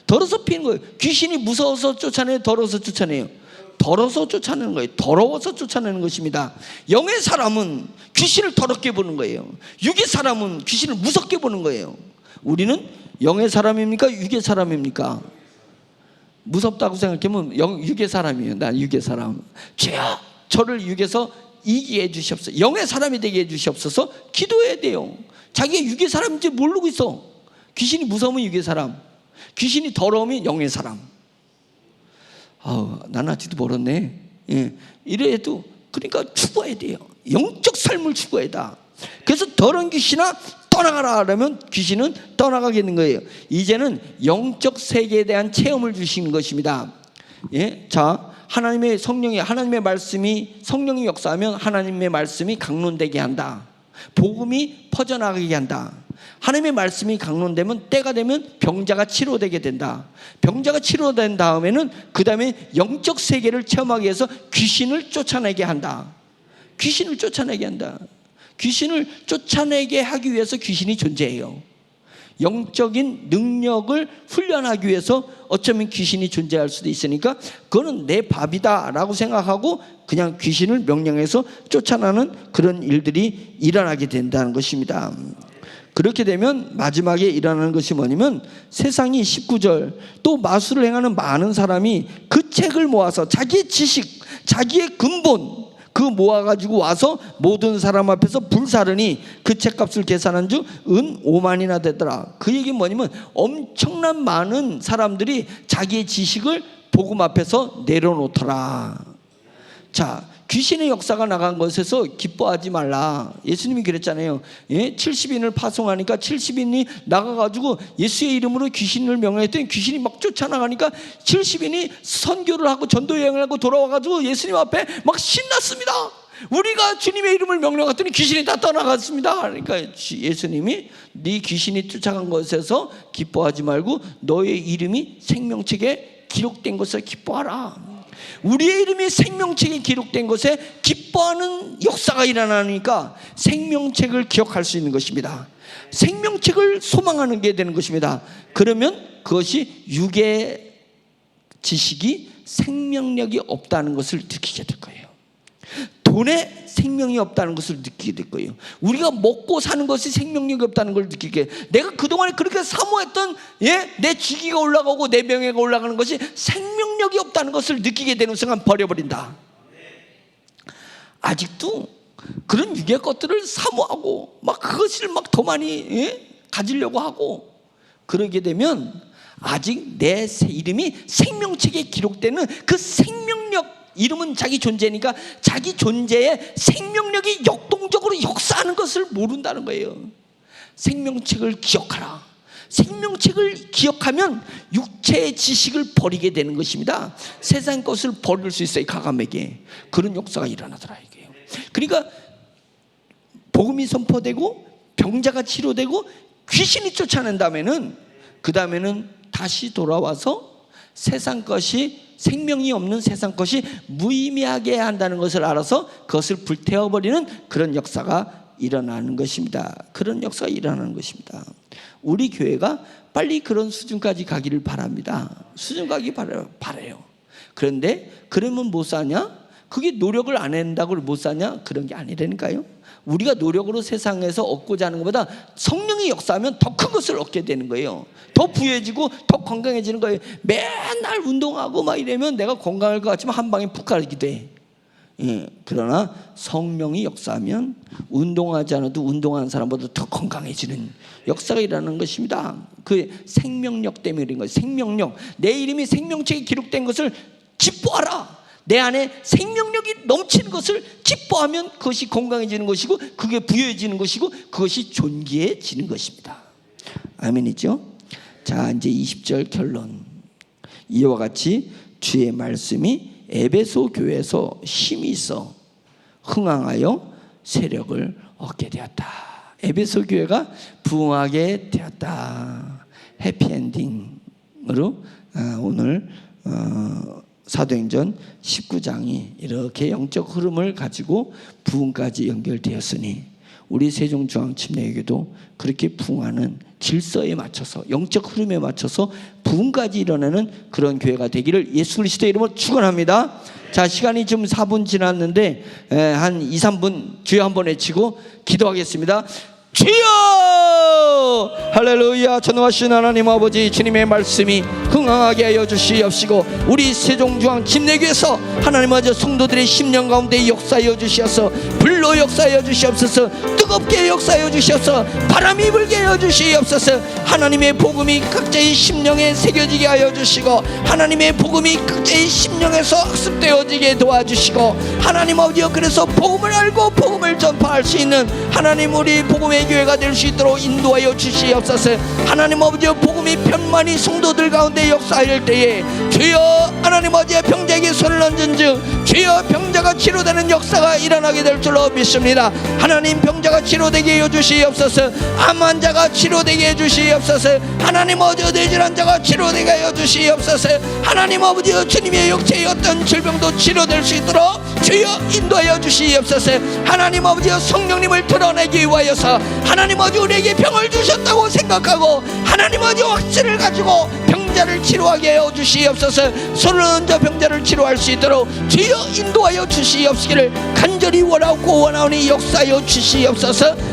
더러워서 피는 거예요. 귀신이 무서워서 쫓아내요? 더러워서 쫓아내요? 더러워서 쫓아내는 거예요. 더러워서 쫓아내는 것입니다. 영의 사람은 귀신을 더럽게 보는 거예요. 육의 사람은 귀신을 무섭게 보는 거예요. 우리는 영의 사람입니까? 육의 사람입니까? 무섭다고 생각하면 육의 사람이에요. 난 육의 사람. 죄야, 저를 육에서 이기게 해주시옵소서. 영의 사람이 되게 해주시옵소서. 기도해야 돼요. 자기가 육의 사람인지 모르고 있어. 귀신이 무서우면 육의 사람, 귀신이 더러우면 영의 사람. 난 아직도 멀었네. 이래도 그러니까 추구해야 돼요. 영적 삶을 추구해야 돼. 그래서 더러운 귀신아 떠나가라 하면 귀신은 떠나가겠는 거예요. 이제는 영적 세계에 대한 체험을 주시는 것입니다. 자, 하나님의 성령이, 하나님의 말씀이, 성령이 역사하면 하나님의 말씀이 강론되게 한다. 복음이 퍼져나가게 한다. 하나님의 말씀이 강론되면 때가 되면 병자가 치료되게 된다. 병자가 치료된 다음에는 그 다음에 영적 세계를 체험하기 위해서 귀신을 쫓아내게 한다. 귀신을 쫓아내게 한다. 귀신을 쫓아내게 하기 위해서 귀신이 존재해요. 영적인 능력을 훈련하기 위해서 어쩌면 귀신이 존재할 수도 있으니까 그거는 내 밥이다 라고 생각하고 그냥 귀신을 명령해서 쫓아나는 그런 일들이 일어나게 된다는 것입니다. 그렇게 되면 마지막에 일어나는 것이 뭐냐면 세상이 19절 또 마술을 행하는 많은 사람이 그 책을 모아서 자기의 지식, 자기의 근본 그 모아가지고 와서 모든 사람 앞에서 불사르니 그 책값을 계산한 주 은 5만이나 되더라. 그 얘기는 뭐냐면 엄청난 많은 사람들이 자기의 지식을 복음 앞에서 내려놓더라. 자, 귀신의 역사가 나간 것에서 기뻐하지 말라. 예수님이 그랬잖아요. 70인을 파송하니까 70인이 나가가지고 예수의 이름으로 귀신을 명령했더니 귀신이 막 쫓아나가니까 70인이 선교를 하고 전도 여행을 하고 돌아와가지고 예수님 앞에 막 신났습니다. 우리가 주님의 이름을 명령했더니 귀신이 다 떠나갔습니다. 그러니까 예수님이 네 귀신이 쫓아간 것에서 기뻐하지 말고 너의 이름이 생명책에 기록된 것을 기뻐하라. 우리의 이름이 생명책에 기록된 것에 기뻐하는 역사가 일어나니까 생명책을 기억할 수 있는 것입니다. 생명책을 소망하는 게 되는 것입니다. 그러면 그것이 육의 지식이 생명력이 없다는 것을 느끼게 될 거예요. 돈에 생명이 없다는 것을 느끼게 될 거예요. 우리가 먹고 사는 것이 생명력이 없다는 걸 느끼게, 내가 그동안에 그렇게 사모했던 내 직위가 올라가고 내 명예가 올라가는 것이 생명력이 없다는 것을 느끼게 되는 순간 버려버린다. 아직도 그런 육의 것들을 사모하고 막 그것을 막 더 많이 가지려고 하고 그러게 되면 아직 내 이름이 생명책에 기록되는 그 생명력, 이름은 자기 존재니까 자기 존재의 생명력이 역동적으로 역사하는 것을 모른다는 거예요. 생명책을 기억하라. 생명책을 기억하면 육체의 지식을 버리게 되는 것입니다. 세상 것을 버릴 수 있어요. 가감에게 그런 역사가 일어나더라 이게요. 그러니까 복음이 선포되고 병자가 치료되고 귀신이 쫓아낸다면은 그 다음에는 다시 돌아와서 세상 것이, 생명이 없는 세상 것이 무의미하게 한다는 것을 알아서 그것을 불태워버리는 그런 역사가 일어나는 것입니다. 그런 역사가 일어나는 것입니다. 우리 교회가 빨리 그런 수준까지 가기를 바랍니다. 수준 가기 바라요. 그런데 그러면 못 사냐? 그게 노력을 안 한다고 못 사냐? 그런 게 아니라니까요. 우리가 노력으로 세상에서 얻고자 하는 것보다 성령이 역사하면 더 큰 것을 얻게 되는 거예요. 더 부해지고 더 건강해지는 거예요. 맨날 운동하고 막 이러면 내가 건강할 것 같지만 한 방에 푹 가기도 해. 그러나 성령이 역사하면 운동하지 않아도 운동하는 사람보다 더 건강해지는 역사가 일어나는 것입니다. 그 생명력 때문에 그런 거예요. 생명력. 내 이름이 생명책에 기록된 것을 기뻐하라. 내 안에 생명력이 넘치는 것을 기뻐하면 그것이 건강해지는 것이고 그게 부여해지는 것이고 그것이 존귀해지는 것입니다. 아멘이죠? 자, 이제 20절 결론. 이와 같이 주의 말씀이 에베소 교회에서 힘이 있어 흥황하여 세력을 얻게 되었다. 에베소 교회가 부흥하게 되었다. 해피엔딩으로 오늘 사도행전 19장이 이렇게 영적 흐름을 가지고 부흥까지 연결되었으니 우리 세종중앙침례교회도 그렇게 부흥하는 질서에 맞춰서 영적 흐름에 맞춰서 부흥까지 일어나는 그런 교회가 되기를 예수 그리스도의 이름으로 축원합니다. 자, 시간이 지금 4분 지났는데 한 2, 3분 주여 한번 외치고 기도하겠습니다. 주여! 할렐루야. 전능하신 하나님 아버지, 주님의 말씀이 흥황하게 하여 주시옵시고 우리 세종중앙 침례교회에서 하나님 아버지 성도들의 심령 가운데 역사하여 주시옵소서. 불로 역사하여 주시옵소서. 뜨겁게 역사하여 주시옵소서. 바람이 불게 하여 주시옵소서. 하나님의 복음이 각자의 심령에 새겨지게 하여 주시고 하나님의 복음이 각자의 심령에서 학습되어지게 도와주시고 하나님 아버지여, 그래서 복음을 알고 복음을 전파할 수 있는 하나님 우리 복음의 교회가 될 수 있도록 인도하여 주시옵소서. 하나님 아버지여, 복음이 편만히 성도들 가운데 역사할 때에 주여 하나님 아버지의 병자에게 손을 얹은 즉 주여 병자가 치료되는 역사가 일어나게 될 줄로 믿습니다. 하나님 병자가 치료되게 해 주시옵소서. 암 환자가 치료되게 해 주시옵소서. 하나님 아버지 뇌질환 자가 치료되게 해 주시옵소서. 하나님 아버지 주님의 육체의 어떤 질병도 치료될 수 있도록 주여 인도하여 주시옵소서. 하나님 아버지 성령님을 드러내기 위하여서 하나님 아버지 우리에게 병을 주셨다고 생각하고 하나님 아버지 확신을 가지고 병자를 치료하게 하여 주시옵소서. 손을 얹어 병자를 치료할 수 있도록 주여 인도하여 주시옵시기를 간절히 원하고 원하오니 역사하여 주시옵소서.